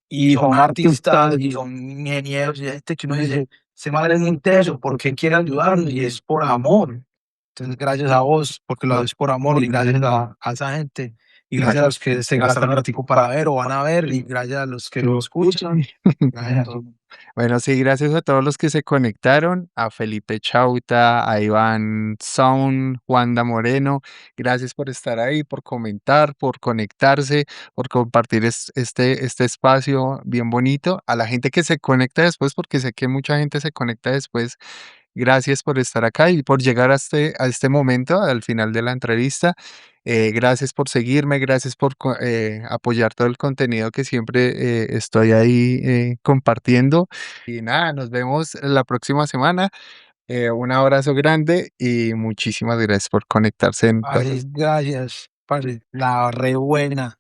y son artistas y son ingenieros y gente que uno dice, se man es muy teso, ¿por qué quiere ayudarnos? Y es por amor. Entonces, gracias a vos, porque lo haces por amor, y gracias a esa gente, y gracias a los que se gastaron un ratico para ver o van a ver, y gracias a los que lo escuchan, gracias a todos. Bueno, sí, gracias a todos los que se conectaron, a Felipe Chauta, a Iván Sound, Juanda Moreno, gracias por estar ahí, por comentar, por conectarse, por compartir este espacio bien bonito. A la gente que se conecta después, porque sé que mucha gente se conecta después, gracias por estar acá y por llegar a este momento, al final de la entrevista. Gracias por seguirme, gracias por apoyar todo el contenido que siempre estoy ahí compartiendo. Y nada, nos vemos la próxima semana. Un abrazo grande y muchísimas gracias por conectarse. Gracias, parce, la re buena.